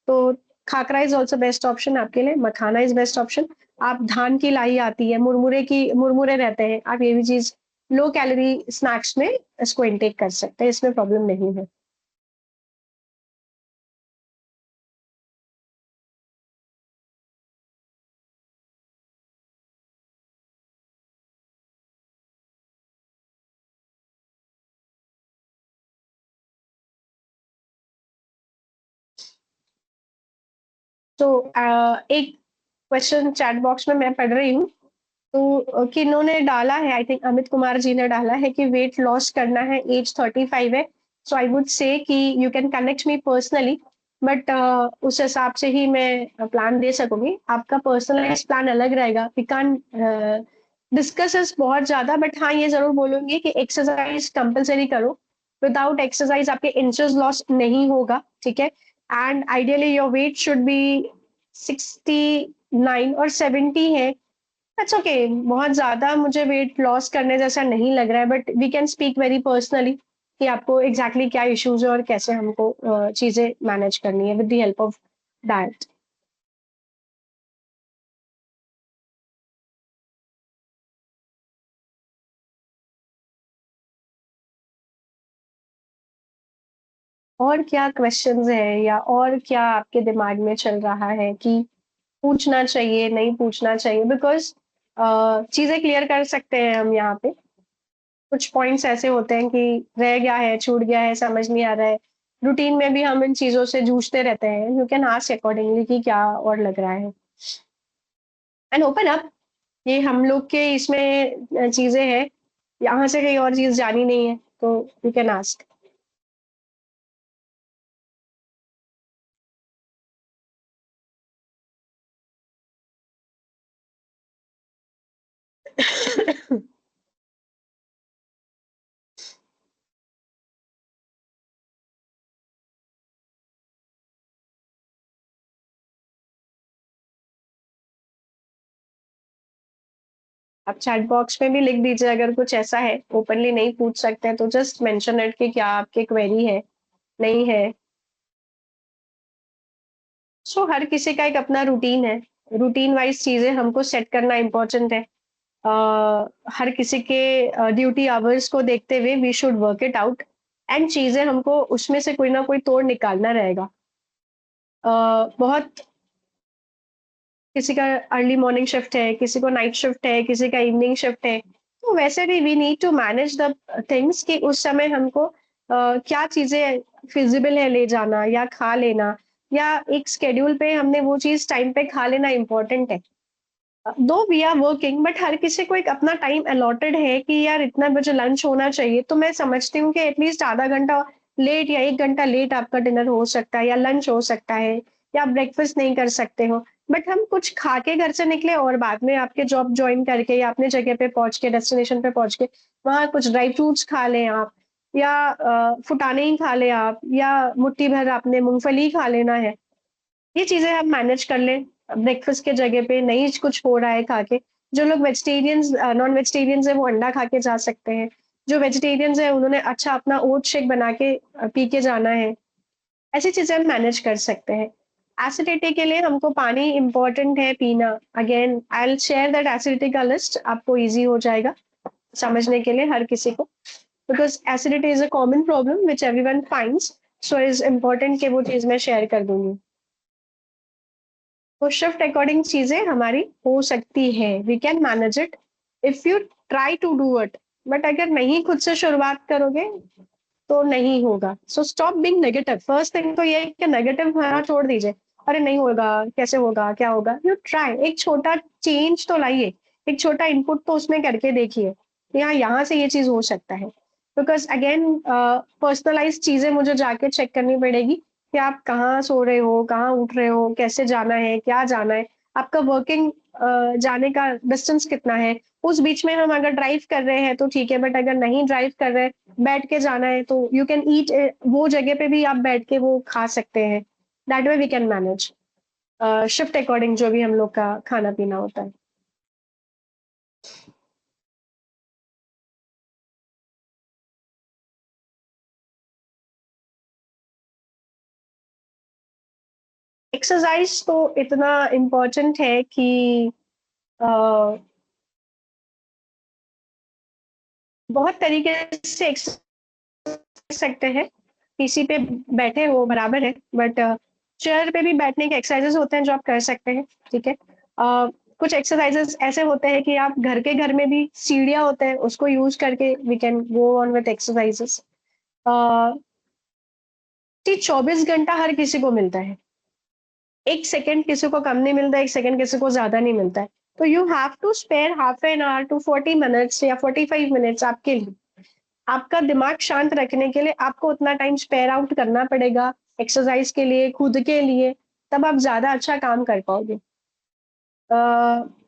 तो khakhra is also best option आपके लिए, मखाना इज बेस्ट ऑप्शन। आप धान की लाई आती है, मुरमुरे रहते हैं, आप ये भी चीज लो कैलोरी स्नैक्स में इसको इनटेक कर सकते हैं, इसमें प्रॉब्लम नहीं है। तो एक क्वेश्चन चैट बॉक्स में मैं पढ़ रही हूँ, तो किन्होंने डाला है, आई थिंक अमित कुमार जी ने डाला है कि वेट लॉस करना है, एज 35 है। सो आई वुड से कि you can connect me personally, but उस हिसाब से ही मैं प्लान दे सकूंगी। आपका पर्सनलाइज प्लान अलग रहेगा, वी कान डिस्कस इस बहुत ज्यादा, बट हाँ ये जरूर बोलूंगी कि एक्सरसाइज कंपलसरी करो। विदाउट एक्सरसाइज आपके इंचेस लॉस नहीं होगा, ठीक है। And ideally your weight should be 69 और 70 है। दैट्स ओके, बहुत ज्यादा मुझे वेट लॉस करने जैसा नहीं लग रहा है, but we can speak very personally कि आपको एग्जैक्टली exactly क्या इश्यूज है और कैसे हमको चीजें मैनेज करनी है with the help of diet. और क्या क्वेश्चंस है, या और क्या आपके दिमाग में चल रहा है कि पूछना चाहिए नहीं पूछना चाहिए, बिकॉज चीजें क्लियर कर सकते हैं हम यहाँ पे। कुछ पॉइंट्स ऐसे होते हैं कि रह गया है, छूट गया है, समझ नहीं आ रहा है, रूटीन में भी हम इन चीजों से जूझते रहते हैं। यू कैन आस्क अकॉर्डिंगली कि क्या और लग रहा है, एंड ओपन अप। ये हम लोग के इसमें चीजें हैं, यहाँ से कहीं और चीज जानी नहीं है, तो यू कैन आस्क। आप चैट बॉक्स में भी लिख दीजिए अगर कुछ ऐसा है, ओपनली नहीं पूछ सकते हैं तो जस्ट मेंशन इट कि क्या आपके क्वेरी है, नहीं है। सो हर किसी का एक अपना रूटीन है, रूटीन वाइज चीजें हमको सेट करना इम्पोर्टेंट है। हर किसी के ड्यूटी आवर्स को देखते हुए we should work it out, and चीजें हमको उसमें से कोई ना कोई तोड़ निकालना रहेगा। बहुत किसी का अर्ली मॉर्निंग शिफ्ट है, किसी को नाइट शिफ्ट है, किसी का इवनिंग शिफ्ट है, तो वैसे भी we need to manage the things कि उस समय हमको क्या चीजें फिजिबल है ले जाना या खा लेना, या एक स्केड्यूल पे हमने वो चीज टाइम पे खा लेना इम्पोर्टेंट है। दो वी आर वर्किंग, बट हर किसी को एक अपना टाइम अलॉटेड है कि यार इतना बजे लंच होना चाहिए, तो मैं समझती हूँ कि एटलीस्ट आधा घंटा लेट या 1 घंटा लेट आपका डिनर हो सकता है या लंच हो सकता है, या आप ब्रेकफास्ट नहीं कर सकते हो, बट हम कुछ खा के घर से निकले और बाद में आपके जॉब ज्वाइन करके या अपने जगह पे पहुंच के, डेस्टिनेशन पे पहुंच के वहां कुछ ड्राई फ्रूट्स खा लें आप, या फुटाने ही खा लें आप, या मुट्ठी भर आपने मूंगफली खा लेना है। ये चीजें हम मैनेज कर लें ब्रेकफास्ट के जगह पे, नहीं कुछ हो रहा है खा के। जो लोग वेजिटेरियंस नॉन वेजिटेरियंस है वो अंडा खा के जा सकते हैं। जो वेजिटेरियंस है उन्होंने अच्छा अपना ओट शेक बना के पी के जाना है। ऐसी चीजें हम मैनेज कर सकते हैं। एसिडिटी के लिए हमको पानी इंपॉर्टेंट है पीना। Again I will share that acidity का लिस्ट, आपको इजी हो जाएगा समझने के लिए हर किसी को, because acidity is a common problem which everyone finds, so is important कि वो चीज मैं शेयर कर दूंगी। तो शिफ्ट अकॉर्डिंग चीजें हमारी हो सकती है, we can manage it if you try to do it. But अगर नहीं खुद से शुरुआत करोगे तो नहीं होगा। So stop being negative. First thing तो ये है कि नेगेटिव होना छोड़ दीजिए। अरे नहीं होगा, कैसे होगा, क्या होगा, यू ट्राई, एक छोटा चेंज तो लाइए, एक छोटा इनपुट तो उसमें करके देखिए, यहाँ से ये चीज हो सकता है। बिकॉज अगेन पर्सनलाइज चीजें मुझे जाके चेक करनी पड़ेगी कि आप कहाँ सो रहे हो, कहाँ उठ रहे हो, कैसे जाना है, क्या जाना है, आपका वर्किंग जाने का डिस्टेंस कितना है। उस बीच में हम अगर ड्राइव कर रहे हैं तो ठीक है, बट अगर नहीं ड्राइव कर रहे, बैठ के जाना है, तो यू कैन ईट, वो जगह पे भी आप बैठ के वो खा सकते हैं। That way we can manage shift according जो भी हम लोग का खाना पीना होता है। एक्सरसाइज तो इतना इम्पोर्टेंट है कि uh, बहुत तरीके से एक्सरसाइज सकते हैं। पीसी पे बैठे हो बराबर है, बट चेयर पे भी बैठने के एक्सरसाइजेस होते हैं जो आप कर सकते हैं। ठीक है, कुछ एक्सरसाइजेस ऐसे होते हैं कि आप घर में भी सीढ़ियाँ होते हैं उसको यूज करके we can go on with exercises. 24 घंटा हर किसी को मिलता है, 1 सेकंड किसी को कम नहीं मिलता, 1 सेकंड किसी को ज्यादा नहीं मिलता है। तो you have to spare half an hour to 40 minutes या 45 मिनट्स आपके लिए। आपका दिमाग शांत रखने के लिए आपको उतना टाइम स्पेयर आउट करना पड़ेगा एक्सरसाइज के लिए, खुद के लिए, तब आप ज्यादा अच्छा काम कर पाओगे।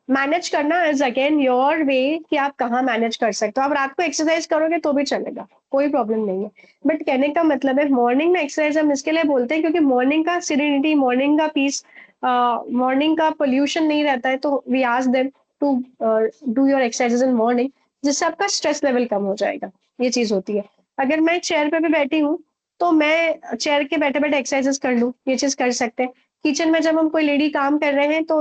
मैनेज करना इज अगेन योर वे कि आप कहाँ मैनेज कर सकते हो। आप रात को एक्सरसाइज करोगे तो भी चलेगा, कोई प्रॉब्लम नहीं है। बट कहने का मतलब है मॉर्निंग में एक्सरसाइज हम इसके लिए बोलते हैं क्योंकि मॉर्निंग का सीरेनिटी, मॉर्निंग का पीस, मॉर्निंग का पोल्यूशन नहीं रहता है, तो we ask them to do your exercises in morning, जिससे आपका स्ट्रेस लेवल कम हो जाएगा। ये चीज होती है। अगर मैं चेयर पे भी बैठी हूँ तो मैं चेयर के बैठे बैठे एक्सरसाइजेस कर लूँ, ये चीज कर सकते हैं। किचन में जब हम कोई लेडी काम कर रहे हैं तो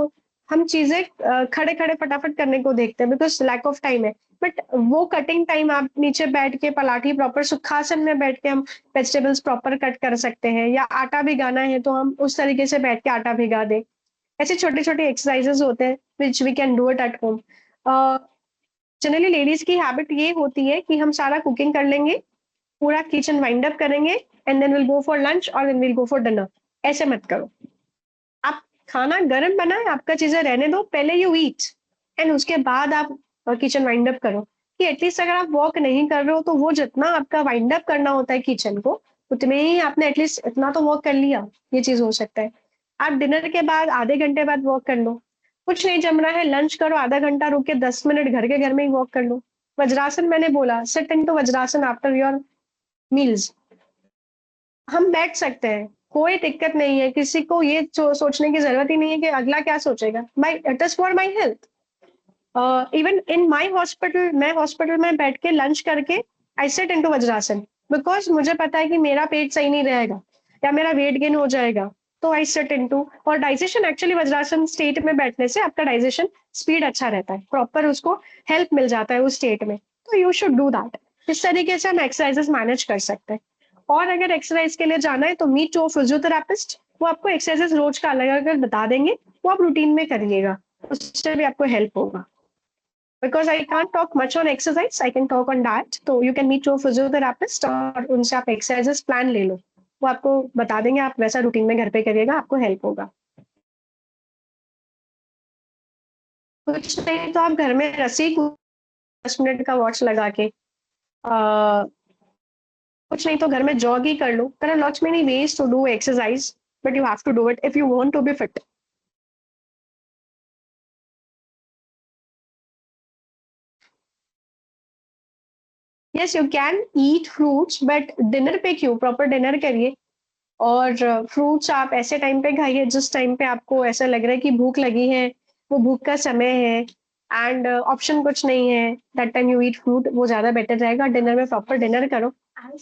हम चीजें खड़े खड़े फटाफट करने को देखते हैं बिकॉज लैक ऑफ टाइम है। बट वो कटिंग टाइम आप नीचे बैठ के पलाठी प्रॉपर सुखासन में बैठ के हम वेजिटेबल्स प्रॉपर कट कर सकते हैं, या आटा भिगाना है तो हम उस तरीके से बैठ के आटा भिगा दें। ऐसे छोटे छोटे एक्सरसाइजेस होते हैं which we can do it at home. Generally ladies की हैबिट ये होती है कि हम सारा कुकिंग कर लेंगे, पूरा किचन वाइंड अप करेंगे, and then will go for lunch और then will go for dinner. ऐसे मत करो। आप खाना गर्म बनाए, आपका चीजें रहने दो, पहले यू ईट एंड उसके बाद आप किचन वाइंड अप करो। कि एटलीस्ट अगर आप वॉक नहीं कर रहे हो तो वो जितना आपका वाइंड अप करना होता है किचन को, उतने ही आपने एटलीस्ट इतना तो वॉक कर लिया। ये चीज हो सकता है। आप डिनर के बाद आधे घंटे बाद वॉक कर लो। कुछ नहीं जम रहा है, लंच करो, आधा घंटा रुक के 10 मिनट घर के घर में ही वॉक कर लो। वज्रासन मैंने बोला, sit into vajrasana after your meals. हम बैठ सकते हैं, कोई दिक्कत नहीं है। किसी को ये सोचने की जरूरत ही नहीं है कि अगला क्या सोचेगा। My it is for my health. Even in my hospital, मैं हॉस्पिटल में बैठ के लंच करके आई सेट इनटू वज्रासन, बिकॉज मुझे पता है कि मेरा पेट सही नहीं रहेगा या मेरा वेट गेन हो जाएगा। तो आई सेट इनटू, और डाइजेशन एक्चुअली वज्रासन स्टेट में बैठने से आपका डाइजेशन स्पीड अच्छा रहता है, प्रॉपर उसको हेल्प मिल जाता है उस स्टेट में। तो यू शुड डू दैट। इस तरीके से हम एक्सरसाइजेस मैनेज कर सकते हैं। और अगर एक्सरसाइज के लिए जाना है तो मीट टू फिजियोथेरापिस्ट, वो आपको एक्सरसाइज रोज का अलग अलग बता देंगे, वो आप रूटीन में करिएगा, उससे भी आपको हेल्प होगा। Because I can't talk much on exercise, I can talk on diet. तो you can meet to physiotherapist और उनसे आप एक्सरसाइजेस प्लान ले लो, वो आपको बता देंगे, आप वैसा रूटीन में घर पे करिएगा, आपको हेल्प होगा. कुछ नहीं तो आप घर में रस्सी 10 मिनट का वॉच लगा के, कुछ नहीं तो घर में जॉग ही कर लो. There are lots many ways to do exercise, but you have to do it if you want to be fit. Yes you can eat fruits, but dinner पे क्यों, प्रॉपर डिनर करिए. और फ्रूट्स आप ऐसे time पे खाइए जिस time पे आपको ऐसा लग रहा है कि भूख लगी है, वो भूख का समय है, एंड ऑप्शन कुछ नहीं है, that time you eat fruit, वो ज़्यादा बेटर रहेगा. डिनर में प्रॉपर डिनर करो,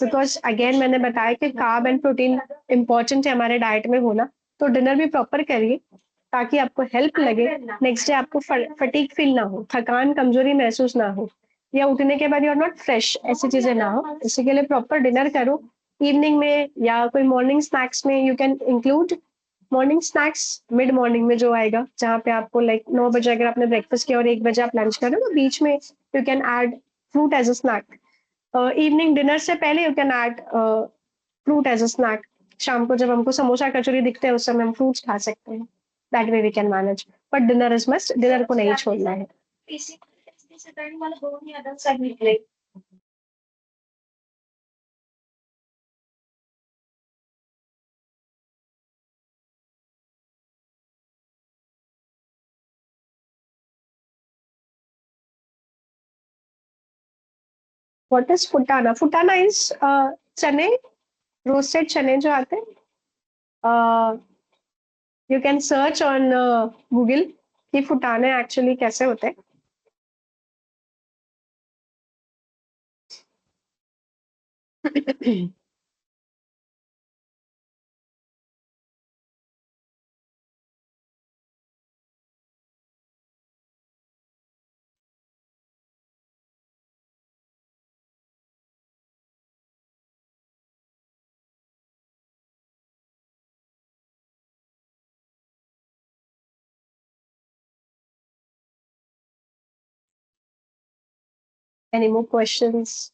बिकॉज अगेन मैंने बताया कि कार्ब एंड प्रोटीन इंपॉर्टेंट है हमारे डाइट में होना. तो डिनर भी प्रॉपर करिए ताकि आपको हेल्प लगे, नेक्स्ट डे आपको फटीक फील ना हो, थकान कमजोरी महसूस ना हो, या उठने के बाद यू आर नॉट फ्रेश, ऐसी चीजें ना हो. इसी के लिए प्रॉपर डिनर करो. इवनिंग में या कोई मॉर्निंग स्नैक्स में you can include morning snacks mid morning में जो आएगा, जहाँ पे आपको लाइक 9 बजे अगर आपने ब्रेकफास्ट किया और 1 बजे आप लंच कर रहे हो, तो बीच में you can add fruit as a snack. Evening dinner से पहले you can add fruit as a snack. शाम को जब हमको समोसा कचौरी दिखते हैं उस समय हम फ्रूट्स खा सकते हैं. That way we can manage, but dinner is must, dinner को नहीं छोड़ना है. What is futana? Futana is chane, roasted chane जो आते हैं. You can search on Google कि फुटाने एक्चुअली कैसे होते हैं. Any more questions?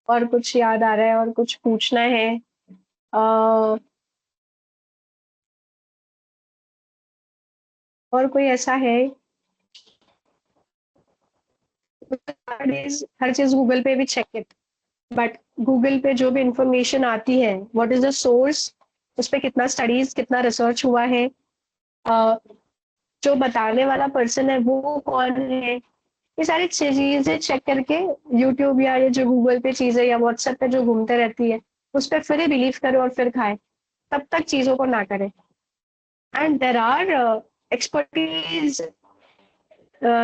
और कुछ याद आ रहा है और कुछ पूछना है? uh, और कोई ऐसा है? हर चीज गूगल पे भी चेक इट, बट गूगल पे जो भी इंफॉर्मेशन आती है, व्हाट इज द सोर्स, उस पर कितना स्टडीज कितना रिसर्च हुआ है, uh, जो बताने वाला पर्सन है वो कौन है, ये सारी चीजें चेक करके यूट्यूब या ये जो गूगल पे चीजें या व्हाट्सएप पे जो घूमते रहती है उस पर फिर ही बिलीव करो और फिर खाए, तब तक चीजों को ना करें. एंड देर आर एक्सपर्टीज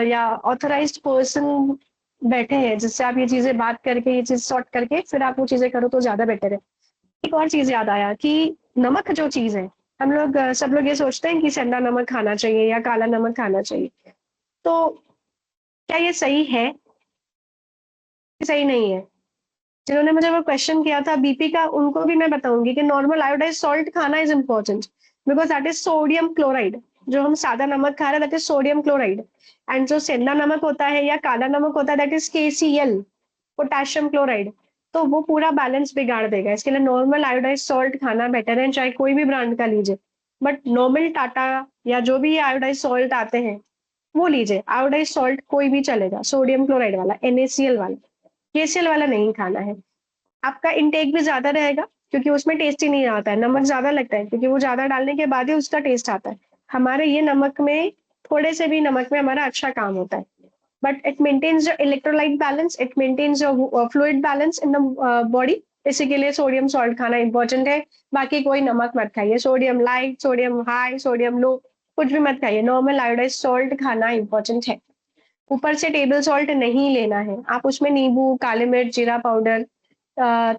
या ऑथराइज्ड पर्सन बैठे हैं जिससे आप ये चीजें बात करके ये चीज सॉर्ट करके फिर आप वो चीजें करो तो ज्यादा बेटर है. एक और चीज याद आया कि नमक जो चीज है, हम लोग सब लोग ये सोचते हैं कि सेंधा नमक खाना चाहिए या काला नमक खाना चाहिए. तो क्या ये सही है? सही नहीं है. जिन्होंने मुझे वो क्वेश्चन किया था बीपी का, उनको भी मैं बताऊंगी कि नॉर्मल आयोडाइज सॉल्ट खाना is important, because that is sodium chloride. जो हम सादा नमक खा रहे हैं that is sodium chloride, and जो सेंधा नमक होता है या काला नमक होता है that is KCl, potassium chloride. तो वो पूरा बैलेंस बिगाड़ देगा. इसके लिए नॉर्मल आयोडाइज सॉल्ट खाना बेटर है, चाहे कोई भी ब्रांड का लीजिए. बट नॉर्मल टाटा या जो भी आयोडाइज सॉल्ट आते हैं वो लीजिए. आयोडाइज सॉल्ट कोई भी चलेगा, सोडियम क्लोराइड वाला, NaCl वाला, KCl वाला नहीं खाना है. आपका इंटेक भी ज्यादा रहेगा क्योंकि उसमें टेस्ट ही नहीं आता है, नमक ज्यादा लगता है क्योंकि वो ज्यादा डालने के बाद ही उसका टेस्ट आता है. हमारे ये नमक में थोड़े से भी नमक में हमारा अच्छा काम होता है, but it maintains your electrolyte balance, it maintains your fluid balance in the body. इसी के लिए सोडियम सॉल्ट खाना इंपॉर्टेंट है. बाकी कोई नमक मत खाइए, sodium light, sodium high, sodium low, कुछ भी मत खाइए. नॉर्मल आयोडाइज सॉल्ट खाना इंपॉर्टेंट है. ऊपर से टेबल सॉल्ट नहीं लेना है. आप उसमें नींबू, काली मिर्च, जीरा पाउडर,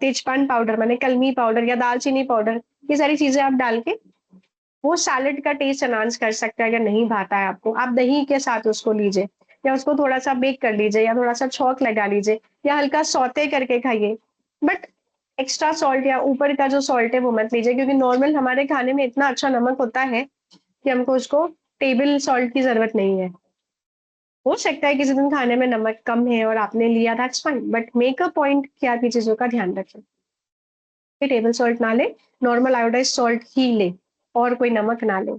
तेजपान पाउडर माने कलमी पाउडर या दालचीनी पाउडर, ये सारी चीजें आप डाल के वो सैलेड का टेस्ट एनहांस कर सकता है. अगर नहीं भाता है आपको, आप दही के साथ उसको लीजिए, या उसको थोड़ा सा बेक कर लीजिए, या थोड़ा सा छौंक लगा लीजिए, या हल्का सौते करके खाइए. बट एक्स्ट्रा सॉल्ट या ऊपर का जो सॉल्ट है वो मत लीजिए, क्योंकि नॉर्मल हमारे खाने में इतना अच्छा नमक होता है कि हमको उसको टेबल सॉल्ट की जरूरत नहीं है. हो सकता है किसी दिन खाने में नमक कम है और आपने लिया, that's fine, but make a point कि आप ये चीजों का ध्यान रखें कि टेबल सॉल्ट ना ले, नॉर्मल आयोडाइज सॉल्ट ही ले और कोई नमक ना ले।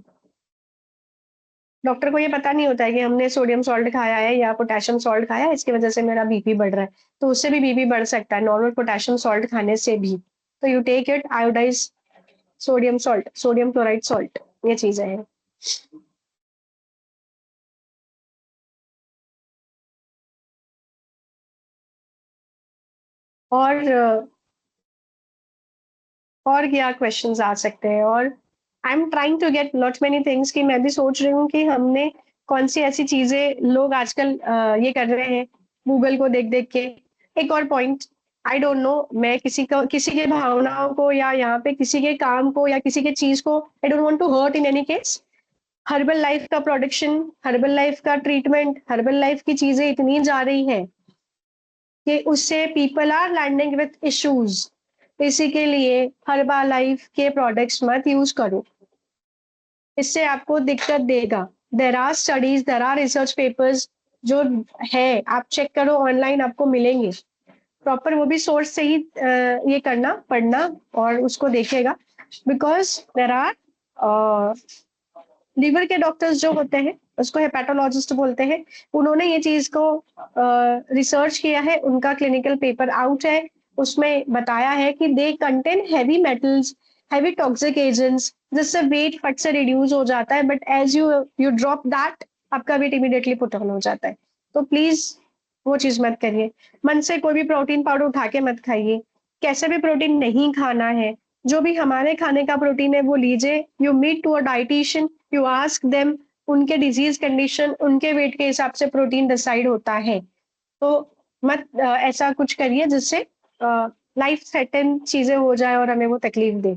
डॉक्टर को ये पता नहीं होता है कि हमने सोडियम सॉल्ट खाया है या पोटेशियम सॉल्ट खाया है, इसकी वजह से मेरा बीपी बढ़ रहा है, तो उससे भी बीपी बढ़ सकता है नॉर्मल पोटेशियम सॉल्ट खाने से भी। तो you take it iodise sodium salt, sodium chloride salt, ये चीजें हैं। और और क्या क्वेश्चंस आ सकते हैं? और I am trying to get lot many things, कि मैं भी सोच रही हूँ कि हमने कौन सी ऐसी चीजें लोग आजकल ये कर रहे हैं गूगल को देख देख के। एक और पॉइंट, आई डोंट नो, मैं किसी के भावनाओं को या यहाँ पे किसी के काम को या किसी के चीज को I don't want to hurt in any case. Herbalife का प्रोडक्शन, हर्बल लाइफ का ट्रीटमेंट, हर्बल लाइफ की चीजें इतनी जा रही हैं कि उससे people are landing with issues. इसी के लिए हर्बल लाइफ के प्रोडक्ट्स मत यूज करो, इससे आपको दिक्कत देगा। There are studies, there are research papers जो है, आप चेक करो ऑनलाइन, आपको मिलेंगे प्रॉपर, वो भी सोर्स से ही ये करना, पढ़ना और उसको देखेगा। बिकॉज देर आर लीवर के डॉक्टर्स जो होते हैं, उसको हेपेटोलॉजिस्ट बोलते हैं, उन्होंने ये चीज को रिसर्च किया है, उनका क्लिनिकल पेपर आउट है, उसमें बताया है कि they contain heavy metals, heavy toxic agents, जिससे वेट फट से रिड्यूस हो जाता है, but as you you drop that, आपका वेट इमीडिएटली पुट ऑन हो जाता है। तो प्लीज वो चीज मत करिए। मन से कोई भी प्रोटीन पाउडर उठा के मत खाइए, कैसे भी प्रोटीन नहीं खाना है, जो भी हमारे खाने का प्रोटीन है वो लीजिए। You meet to a dietitian, you ask them, उनके डिजीज कंडीशन, उनके वेट के हिसाब से प्रोटीन डिसाइड होता है। तो मत ऐसा कुछ करिए जिससे लाइफ थ्रेटन चीजें हो जाए और हमें वो तकलीफ दे।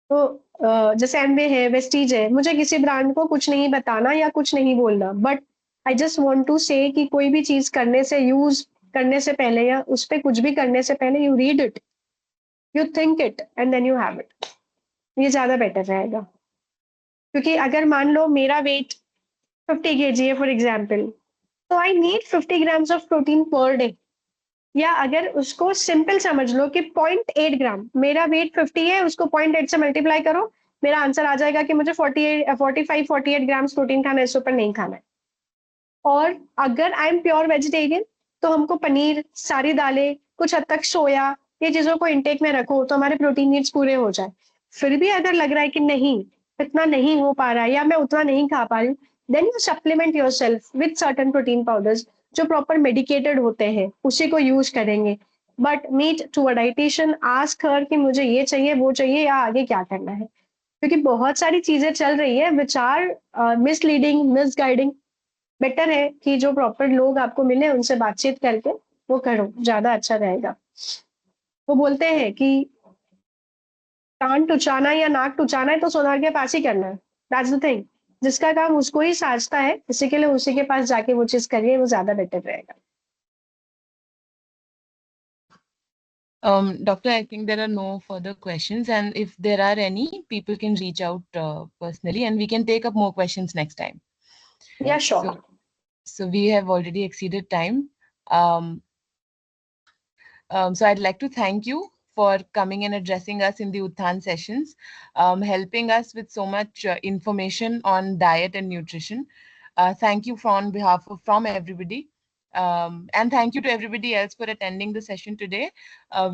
तो जैसे एमवे है, वेस्टीज है, मुझे किसी ब्रांड को कुछ नहीं बताना या कुछ नहीं बोलना, but I just want to say कि कोई भी चीज करने से, यूज करने से पहले या उस पर कुछ भी करने से पहले you read it, you think it and then you have it. ये ज्यादा बेटर रहेगा। क्योंकि अगर मान लो मेरा वेट 50 kg है फॉर एग्जाम्पल, तो I need 50 grams of protein per day. या अगर उसको सिंपल समझ लो कि 0.8 ग्राम, मेरा वेट 50 है, उसको 0.8 से मल्टीप्लाई करो, मेरा आंसर आ जाएगा कि मुझे 45-48 ग्राम्स प्रोटीन खाना है, इससे ऊपर नहीं खाना है। और अगर आई एम प्योर वेजिटेरियन, तो हमको पनीर, सारी दालें, कुछ हद तक सोया, ये चीजों को इंटेक में रखो तो हमारे प्रोटीन नीड्स पूरे हो जाए। फिर भी अगर लग रहा है कि नहीं, इतना नहीं हो पा रहा है या मैं उतना नहीं खा पा रही हूँ, then you supplement yourself with certain protein powders जो प्रॉपर मेडिकेटेड होते हैं, उसी को यूज करेंगे। But meet to a dietitian, ask her कि मुझे ये चाहिए, वो चाहिए, या आगे क्या करना है। क्योंकि बहुत सारी चीजें चल रही है which are misleading, misguiding. Better है कि जो प्रॉपर लोग आपको मिले उनसे बातचीत करके वो करो, ज्यादा अच्छा रहेगा। वो बोलते हैं कि कान टुचाना या नाक टुचाना है तो सोनार के पास ही करना है, दैट्स द थिंग। जिसका काम उसको ही साजता है, इसी के लिए उसी के पास जाके वो चीज करिए, वो ज्यादा बेटर रहेगा। Doctor, I think there are no further questions, and if there are any, people can reach out personally, and we can take up more questions next time. या sure. So we have already exceeded time. Um, so I'd like to thank you for coming and addressing us in the Utthan sessions, helping us with so much information on diet and nutrition. Thank you from from everybody. And thank you to everybody else for attending the session today.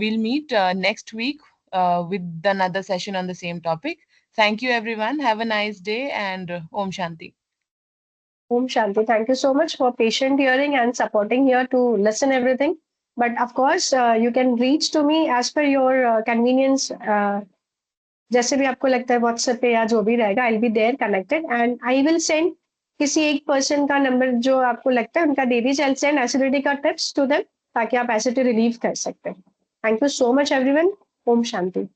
We'll meet next week with another session on the same topic. Thank you, everyone. Have a nice day, and Om Shanti. Om Shanti. Thank you so much for patient hearing and supporting here to listen everything. But of course, you can reach to me as per your convenience. जैसे भी आपको लगता है WhatsApp पे या जो भी रहेगा, I will be there connected and I will send किसी एक पर्सन का नंबर जो आपको लगता है उनका दे दीजिए। आई विल सेंड एसिडिटी का टिप्स टू देम ताकि आप एसिडिटी रिलीव कर सकते हैं। Thank you so much everyone. ओम शांति।